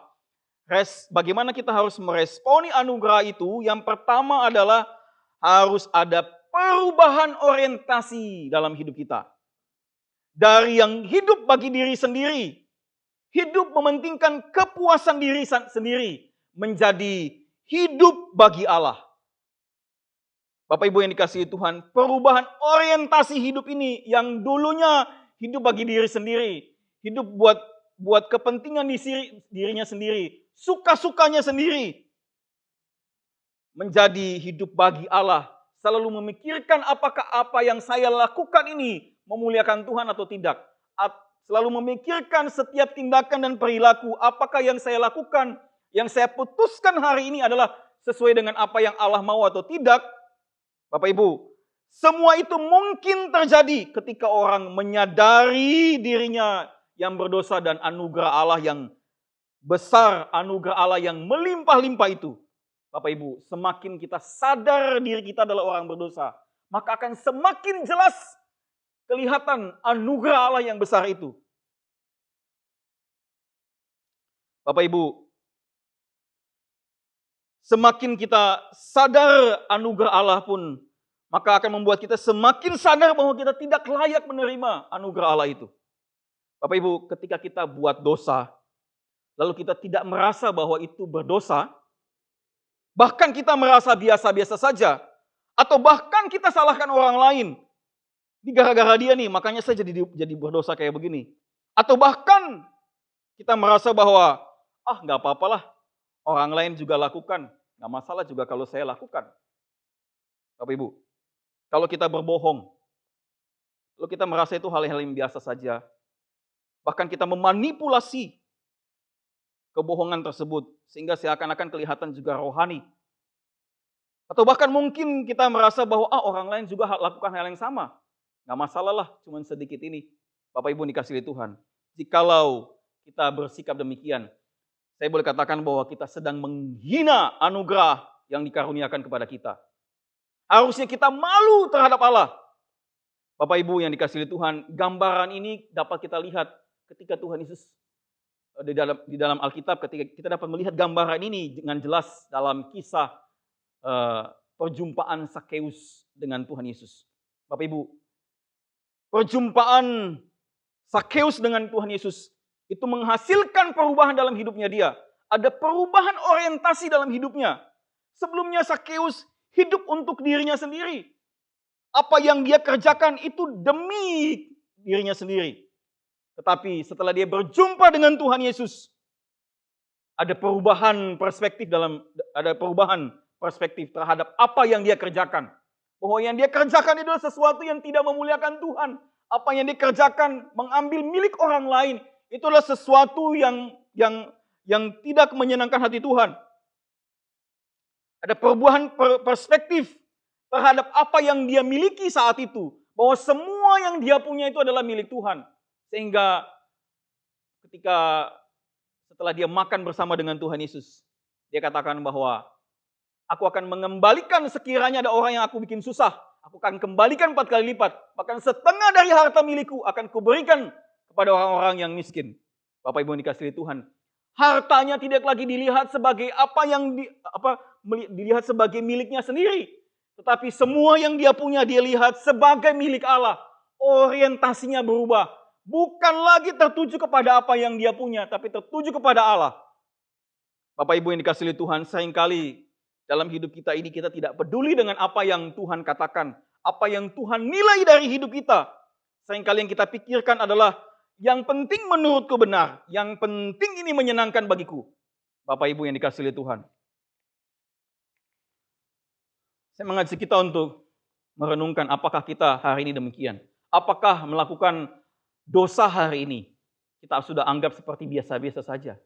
Bagaimana kita harus meresponi anugerah itu? Yang pertama adalah harus ada perubahan orientasi dalam hidup kita. Dari yang hidup bagi diri sendiri, hidup mementingkan kepuasan diri sendiri, menjadi hidup bagi Allah. Bapak Ibu yang dikasihi Tuhan, perubahan orientasi hidup ini yang dulunya hidup bagi diri sendiri, hidup buat kepentingan dirinya sendiri, suka-sukanya sendiri, menjadi hidup bagi Allah, selalu memikirkan apakah apa yang saya lakukan ini memuliakan Tuhan atau tidak. Selalu memikirkan setiap tindakan dan perilaku, apakah yang saya lakukan, yang saya putuskan hari ini adalah sesuai dengan apa yang Allah mau atau tidak. Bapak Ibu, semua itu mungkin terjadi ketika orang menyadari dirinya yang berdosa dan anugerah Allah yang besar, anugerah Allah yang melimpah-limpah itu. Bapak Ibu, semakin kita sadar diri kita adalah orang berdosa, maka akan semakin jelas kelihatan anugerah Allah yang besar itu. Bapak Ibu, semakin kita sadar anugerah Allah pun, maka akan membuat kita semakin sadar bahwa kita tidak layak menerima anugerah Allah itu. Bapak Ibu, ketika kita buat dosa, lalu kita tidak merasa bahwa itu berdosa, bahkan kita merasa biasa-biasa saja, atau bahkan kita salahkan orang lain, ini gara-gara dia nih, makanya saya jadi berdosa kayak begini. Atau bahkan kita merasa bahwa, nggak apa-apalah, orang lain juga lakukan, nggak masalah juga kalau saya lakukan. Bapak Ibu, kalau kita berbohong, lalu kita merasa itu hal-hal yang biasa saja, bahkan kita memanipulasi kebohongan tersebut, sehingga seakan-akan kelihatan juga rohani. Atau bahkan mungkin kita merasa bahwa orang lain juga lakukan hal yang sama. Nggak masalah lah, cuma sedikit ini. Bapak Ibu dikasihi Tuhan, jikalau kita bersikap demikian, saya boleh katakan bahwa kita sedang menghina anugerah yang dikaruniakan kepada kita. Harusnya kita malu terhadap Allah. Bapak Ibu yang dikasihi Tuhan, gambaran ini dapat kita lihat ketika Tuhan Yesus di dalam Alkitab, ketika kita dapat melihat gambaran ini dengan jelas dalam kisah perjumpaan Sakeus dengan Tuhan Yesus. Bapak Ibu, perjumpaan Sakeus dengan Tuhan Yesus itu menghasilkan perubahan dalam hidupnya dia. Ada perubahan orientasi dalam hidupnya. Sebelumnya Sakeus hidup untuk dirinya sendiri. Apa yang dia kerjakan itu demi dirinya sendiri. Tetapi setelah dia berjumpa dengan Tuhan Yesus, ada perubahan perspektif terhadap apa yang dia kerjakan. Bahwa yang dia kerjakan itu adalah sesuatu yang tidak memuliakan Tuhan. Apa yang dikerjakan mengambil milik orang lain, itu adalah sesuatu yang yang tidak menyenangkan hati Tuhan. Ada perubahan perspektif terhadap apa yang dia miliki saat itu. Bahwa semua yang dia punya itu adalah milik Tuhan. Sehingga ketika setelah dia makan bersama dengan Tuhan Yesus, dia katakan bahwa aku akan mengembalikan sekiranya ada orang yang aku bikin susah. Aku akan kembalikan 4 kali lipat. Bahkan setengah dari harta milikku akan kuberikan kepada orang-orang yang miskin. Bapak Ibu yang dikasihi Tuhan. Hartanya tidak lagi dilihat sebagai dilihat sebagai miliknya sendiri. Tetapi semua yang dia punya dia lihat sebagai milik Allah. Orientasinya berubah. Bukan lagi tertuju kepada apa yang dia punya, tapi tertuju kepada Allah. Bapak Ibu yang dikasihi Tuhan, seringkali dalam hidup kita ini kita tidak peduli dengan apa yang Tuhan katakan, apa yang Tuhan nilai dari hidup kita. Seringkali yang kita pikirkan adalah yang penting menurutku benar, yang penting ini menyenangkan bagiku. Bapak Ibu yang dikasihi Tuhan. Saya mengajak kita untuk merenungkan apakah kita hari ini demikian. Apakah melakukan dosa hari ini kita sudah anggap seperti biasa-biasa saja.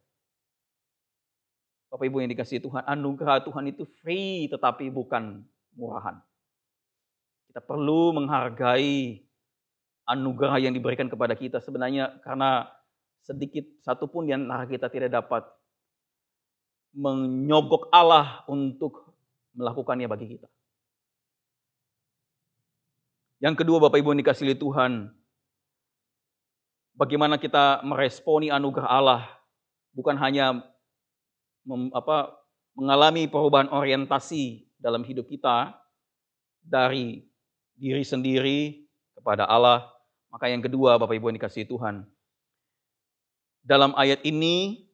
Bapak Ibu yang dikasihi Tuhan, anugerah Tuhan itu free tetapi bukan murahan. Kita perlu menghargai anugerah yang diberikan kepada kita sebenarnya karena sedikit satupun di antara kita tidak dapat menyogok Allah untuk melakukannya bagi kita. Yang kedua Bapak Ibu yang dikasihi Tuhan, bagaimana kita meresponi anugerah Allah bukan hanya mengalami perubahan orientasi dalam hidup kita dari diri sendiri kepada Allah. Maka yang kedua Bapak Ibu yang dikasihi Tuhan, dalam ayat ini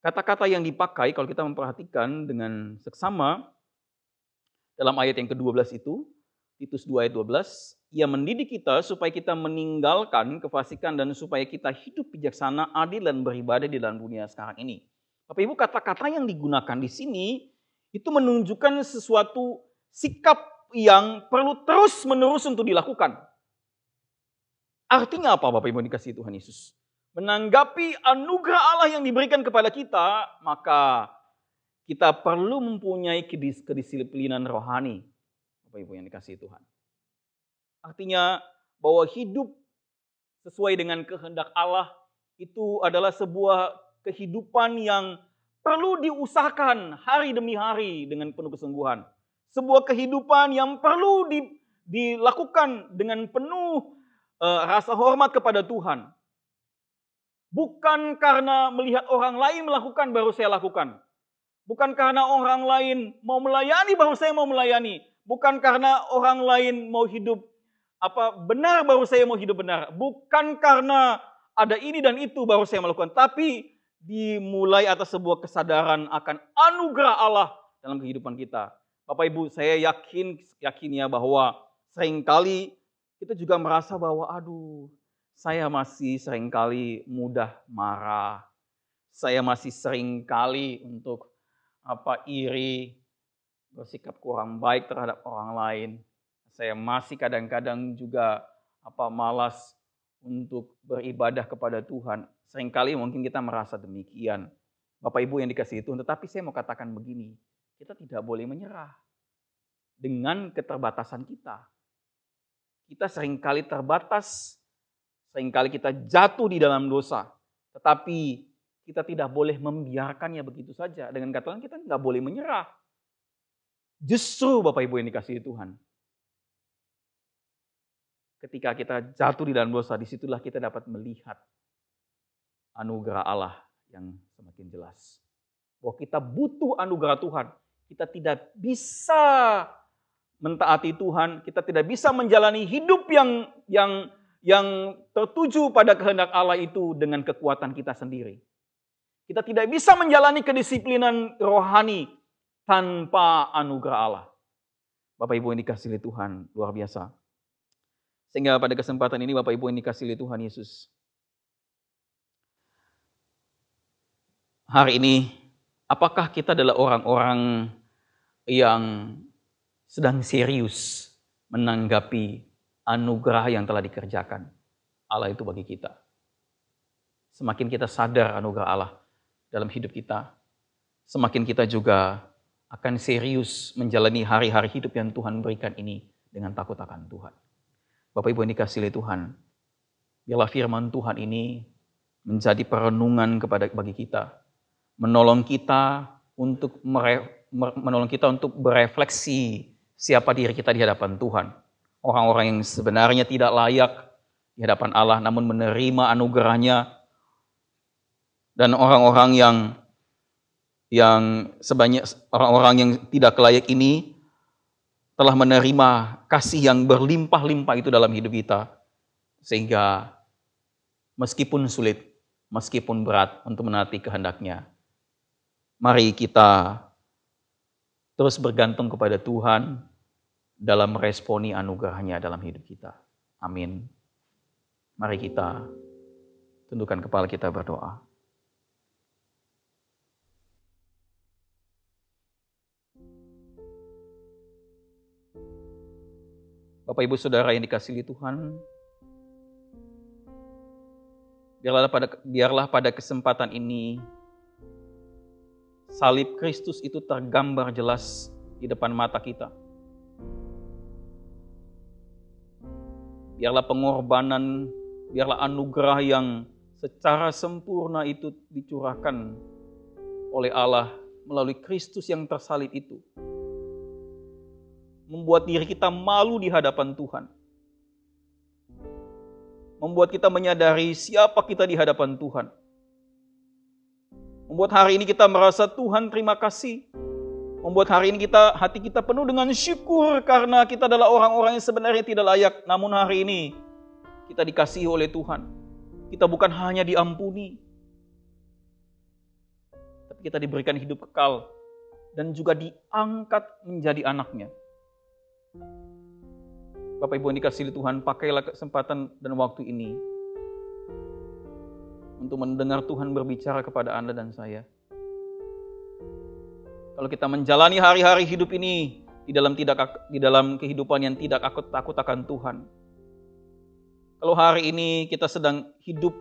kata-kata yang dipakai kalau kita memperhatikan dengan seksama dalam ayat yang ke-12 itu, Titus 2 ayat 12, ia mendidik kita supaya kita meninggalkan kefasikan dan supaya kita hidup bijaksana, adil dan beribadah di dalam dunia sekarang ini. Bapak Ibu, kata-kata yang digunakan di sini itu menunjukkan sesuatu sikap yang perlu terus-menerus untuk dilakukan. Artinya apa Bapak Ibu dikasihi Tuhan Yesus? Menanggapi anugerah Allah yang diberikan kepada kita, maka kita perlu mempunyai kedisiplinan rohani. Bapak Ibu yang dikasihi Tuhan. Artinya bahwa hidup sesuai dengan kehendak Allah itu adalah sebuah kehidupan yang perlu diusahakan hari demi hari dengan penuh kesungguhan. Sebuah kehidupan yang perlu dilakukan dengan penuh rasa hormat kepada Tuhan. Bukan karena melihat orang lain melakukan baru saya lakukan. Bukan karena orang lain mau melayani baru saya mau melayani. Bukan karena orang lain mau hidup benar baru saya mau hidup benar. Bukan karena ada ini dan itu baru saya melakukan. Tapi dimulai atas sebuah kesadaran akan anugerah Allah dalam kehidupan kita. Bapak Ibu, saya yakin ya bahwa seringkali kita juga merasa bahwa saya masih seringkali mudah marah. Saya masih seringkali untuk iri, bersikap kurang baik terhadap orang lain. Saya masih kadang-kadang juga malas untuk beribadah kepada Tuhan. Seringkali mungkin kita merasa demikian. Bapak Ibu yang dikasihi Tuhan, tetapi saya mau katakan begini, kita tidak boleh menyerah dengan keterbatasan kita. Kita seringkali terbatas, seringkali kita jatuh di dalam dosa, tetapi kita tidak boleh membiarkannya begitu saja. Dengan kata lain kita nggak boleh menyerah. Justru Bapak Ibu yang dikasihi Tuhan, ketika kita jatuh di dalam dosa, disitulah kita dapat melihat anugerah Allah yang semakin jelas. Bahwa kita butuh anugerah Tuhan. Kita tidak bisa mentaati Tuhan. Kita tidak bisa menjalani hidup yang tertuju pada kehendak Allah itu dengan kekuatan kita sendiri. Kita tidak bisa menjalani kedisiplinan rohani tanpa anugerah Allah. Bapak Ibu yang dikasihi Tuhan, luar biasa. Sehingga pada kesempatan ini Bapak Ibu yang dikasihi Tuhan Yesus, hari ini, apakah kita adalah orang-orang yang sedang serius menanggapi anugerah yang telah dikerjakan Allah itu bagi kita? Semakin kita sadar anugerah Allah dalam hidup kita, semakin kita juga akan serius menjalani hari-hari hidup yang Tuhan berikan ini dengan takut akan Tuhan. Bapak Ibu yang dikasihi Tuhan, biarlah firman Tuhan ini menjadi perenungan bagi kita, menolong kita untuk berefleksi siapa diri kita di hadapan Tuhan. Orang-orang yang sebenarnya tidak layak di hadapan Allah, namun menerima anugerahnya, dan orang-orang yang tidak layak ini telah menerima kasih yang berlimpah-limpah itu dalam hidup kita, sehingga meskipun sulit, meskipun berat untuk menaati kehendak-Nya, mari kita terus bergantung kepada Tuhan dalam meresponi anugerah-Nya dalam hidup kita. Amin. Mari kita tundukkan kepala kita berdoa. Bapak Ibu Saudara yang dikasihi Tuhan, biarlah pada kesempatan ini salib Kristus itu tergambar jelas di depan mata kita. Biarlah pengorbanan, biarlah anugerah yang secara sempurna itu dicurahkan oleh Allah melalui Kristus yang tersalib itu, membuat diri kita malu di hadapan Tuhan. Membuat kita menyadari siapa kita di hadapan Tuhan. Membuat hari ini kita merasa Tuhan terima kasih. Membuat hari ini hati kita penuh dengan syukur karena kita adalah orang-orang yang sebenarnya tidak layak. Namun hari ini kita dikasihi oleh Tuhan. Kita bukan hanya diampuni, tapi kita diberikan hidup kekal dan juga diangkat menjadi anak-Nya. Bapak Ibu yang dikasihi Tuhan, pakailah kesempatan dan waktu ini untuk mendengar Tuhan berbicara kepada Anda dan saya. Kalau kita menjalani hari-hari hidup ini di dalam kehidupan yang tidak takut akan Tuhan. Kalau hari ini kita sedang hidup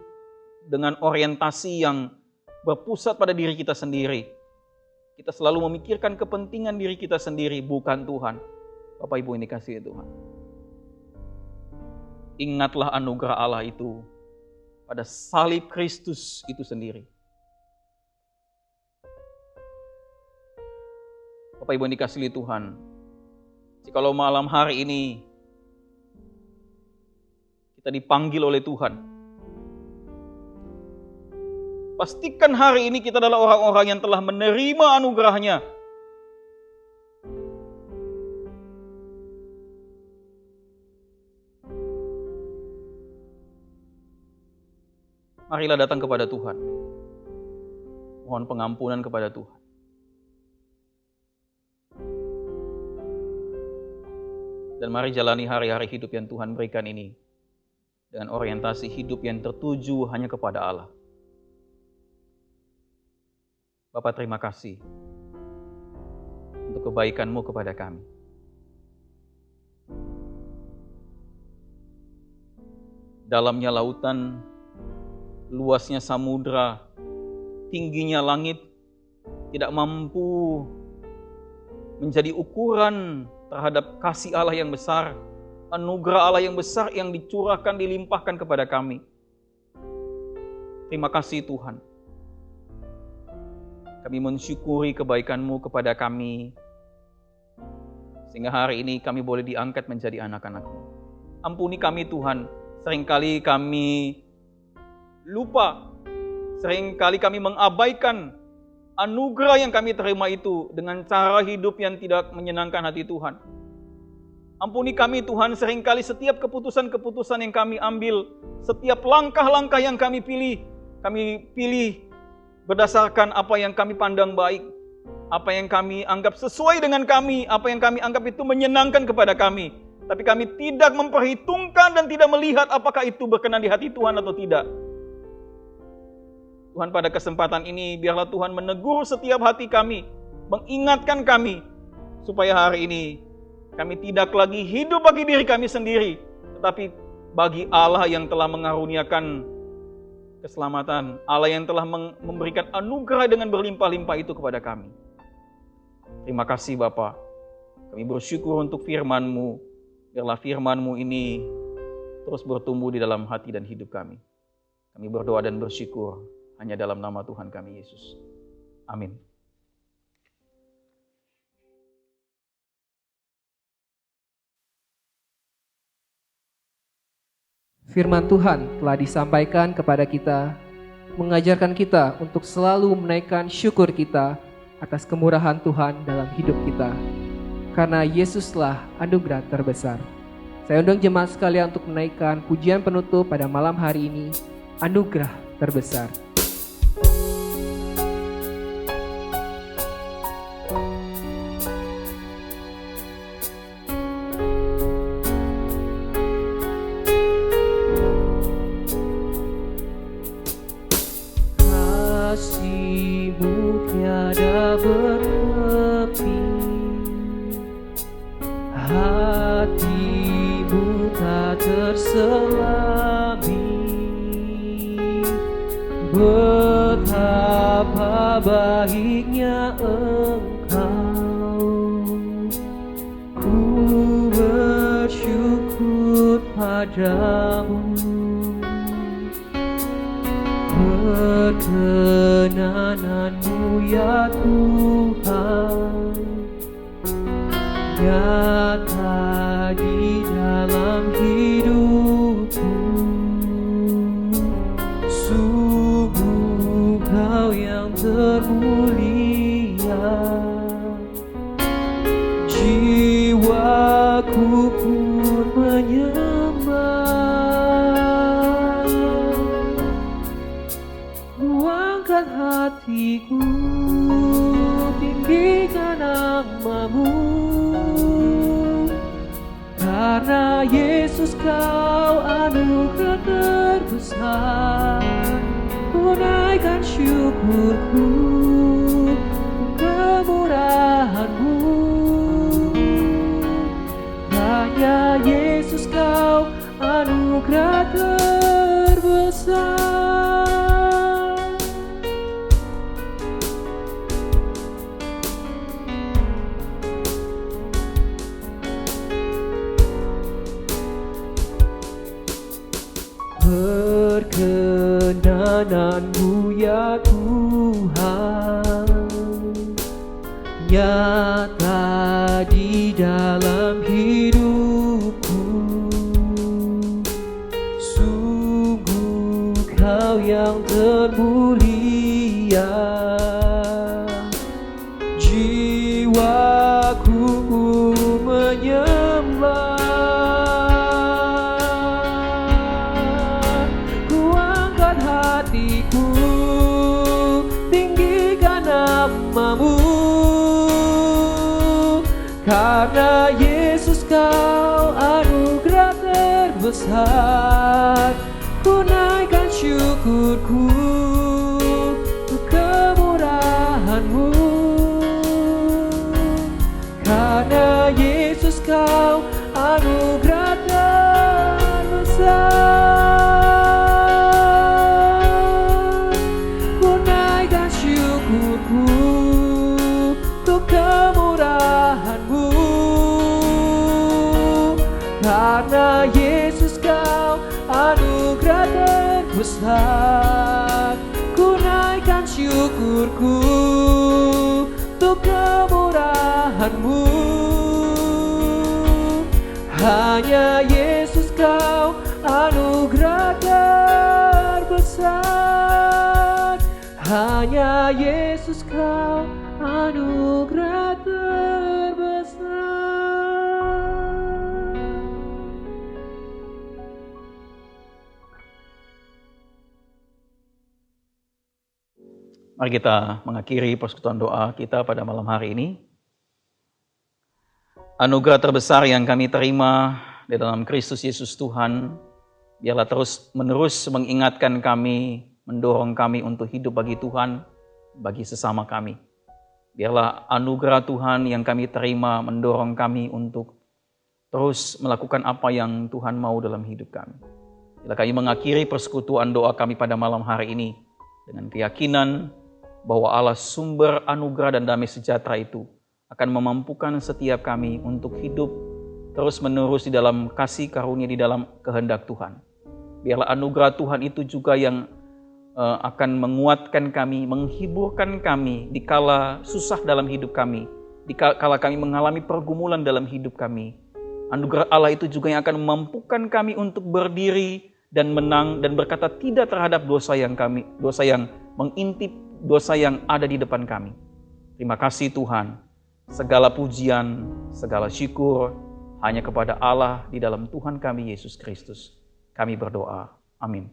dengan orientasi yang berpusat pada diri kita sendiri. Kita selalu memikirkan kepentingan diri kita sendiri, bukan Tuhan. Bapak Ibu yang dikasihi Tuhan, ingatlah anugerah Allah itu pada salib Kristus itu sendiri. Bapak Ibu yang dikasihi Tuhan, jikalau malam hari ini kita dipanggil oleh Tuhan, pastikan hari ini kita adalah orang-orang yang telah menerima anugerah-Nya. Marilah datang kepada Tuhan. Mohon pengampunan kepada Tuhan. Dan mari jalani hari-hari hidup yang Tuhan berikan ini dengan orientasi hidup yang tertuju hanya kepada Allah. Bapa, terima kasih untuk kebaikan-Mu kepada kami. Dalamnya lautan, luasnya samudra, tingginya langit tidak mampu menjadi ukuran terhadap kasih Allah yang besar, anugerah Allah yang besar yang dicurahkan, dilimpahkan kepada kami. Terima kasih Tuhan. Kami mensyukuri kebaikan-Mu kepada kami, sehingga hari ini kami boleh diangkat menjadi anak-anak-Mu. Ampuni kami Tuhan, seringkali kami lupa, seringkali kami mengabaikan anugerah yang kami terima itu dengan cara hidup yang tidak menyenangkan hati Tuhan. Ampuni kami Tuhan, seringkali setiap keputusan-keputusan yang kami ambil, setiap langkah-langkah yang kami pilih berdasarkan apa yang kami pandang baik, apa yang kami anggap sesuai dengan kami, apa yang kami anggap itu menyenangkan kepada kami. Tapi kami tidak memperhitungkan dan tidak melihat apakah itu berkenan di hati Tuhan atau tidak. Tuhan, pada kesempatan ini biarlah Tuhan menegur setiap hati kami, mengingatkan kami, supaya hari ini kami tidak lagi hidup bagi diri kami sendiri, tetapi bagi Allah yang telah mengaruniakan keselamatan, Allah yang telah memberikan anugerah dengan berlimpah-limpah itu kepada kami. Terima kasih Bapa. Kami bersyukur untuk firman-Mu. Biarlah firman-Mu ini terus bertumbuh di dalam hati dan hidup kami. Kami berdoa dan bersyukur hanya dalam nama Tuhan kami Yesus. Amin. Firman Tuhan telah disampaikan kepada kita, mengajarkan kita untuk selalu menaikkan syukur kita atas kemurahan Tuhan dalam hidup kita. Karena Yesuslah anugerah terbesar. Saya undang jemaat sekalian untuk menaikkan pujian penutup pada malam hari ini, anugerah terbesar. Kasih-Mu tiada bertepi, hati-Mu tak terselami. Betapa baiknya Engkau, ku bersyukur padamu. Perkenanan-Mu ya Tuhan nyata di dalam hidupku. Sungguh Kau yang termulia, jiwaku pun menyembah. Ku angkat hatiku, tinggikan nama-Mu. Karena Yesus Kau anugerah terbesar, ku naikkan syukurku untuk kemurahan-Mu. Hanya Yesus Kau anugerah terbesar. Perkenanan-Mu ya Tuhan nyata di dalam hidupku. Sungguh Kau yang termulia, jiwaku menyembah. Hatiku tinggikan nama-Mu. Karena Yesus Kau anugerah terbesar, ku naikkan syukurku untuk kemurahan-Mu. Karena Yesus Kau anugerah terbesar, untuk kemurahan-Mu. Karena Yesus Kau anugerah terbesar, ku naikkan syukurku untuk kemurahan-Mu. Hanya Yesus Kau anugerah terbesar, hanya Yesus Kau anugerah terbesar. Mari kita mengakhiri persekutuan doa kita pada malam hari ini. Anugerah terbesar yang kami terima di dalam Kristus Yesus Tuhan, biarlah terus menerus mengingatkan kami, mendorong kami untuk hidup bagi Tuhan, bagi sesama kami. Biarlah anugerah Tuhan yang kami terima mendorong kami untuk terus melakukan apa yang Tuhan mau dalam hidup kami. Bila kami mengakhiri persekutuan doa kami pada malam hari ini dengan keyakinan bahwa Allah sumber anugerah dan damai sejahtera itu akan memampukan setiap kami untuk hidup terus menerus di dalam kasih karunia, di dalam kehendak Tuhan. Biarlah anugerah Tuhan itu juga yang akan menguatkan kami, menghiburkan kami di kala susah dalam hidup kami, di kala kami mengalami pergumulan dalam hidup kami. Anugerah Allah itu juga yang akan memampukan kami untuk berdiri dan menang dan berkata tidak terhadap dosa yang mengintip, dosa yang ada di depan kami. Terima kasih Tuhan. Segala pujian, segala syukur hanya kepada Allah di dalam Tuhan kami Yesus Kristus. Kami berdoa. Amin.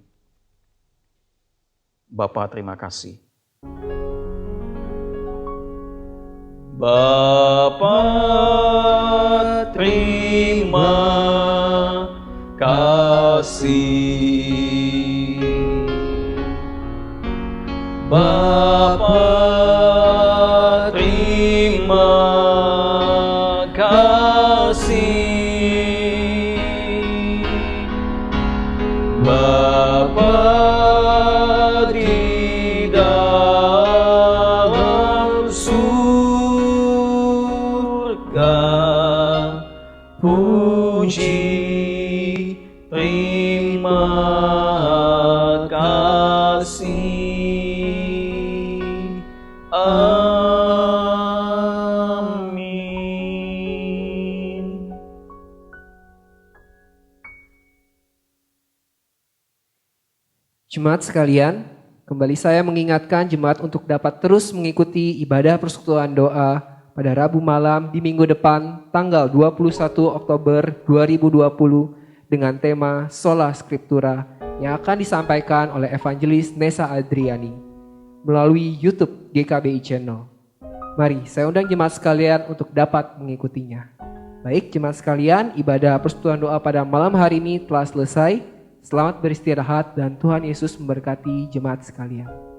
Bapa, terima kasih. Bapa, terima kasih. Bapa, terima kasih. Bapa di dalam surga, puji terima kasih. Amin. Jemaat sekalian, kembali saya mengingatkan jemaat untuk dapat terus mengikuti ibadah persekutuan doa pada Rabu malam di minggu depan tanggal 21 Oktober 2020 dengan tema Sola Scriptura yang akan disampaikan oleh Evangelis Nessa Adriani melalui YouTube GKBI Channel. Mari saya undang jemaat sekalian untuk dapat mengikutinya. Baik jemaat sekalian, ibadah persekutuan doa pada malam hari ini telah selesai. Selamat beristirahat dan Tuhan Yesus memberkati jemaat sekalian.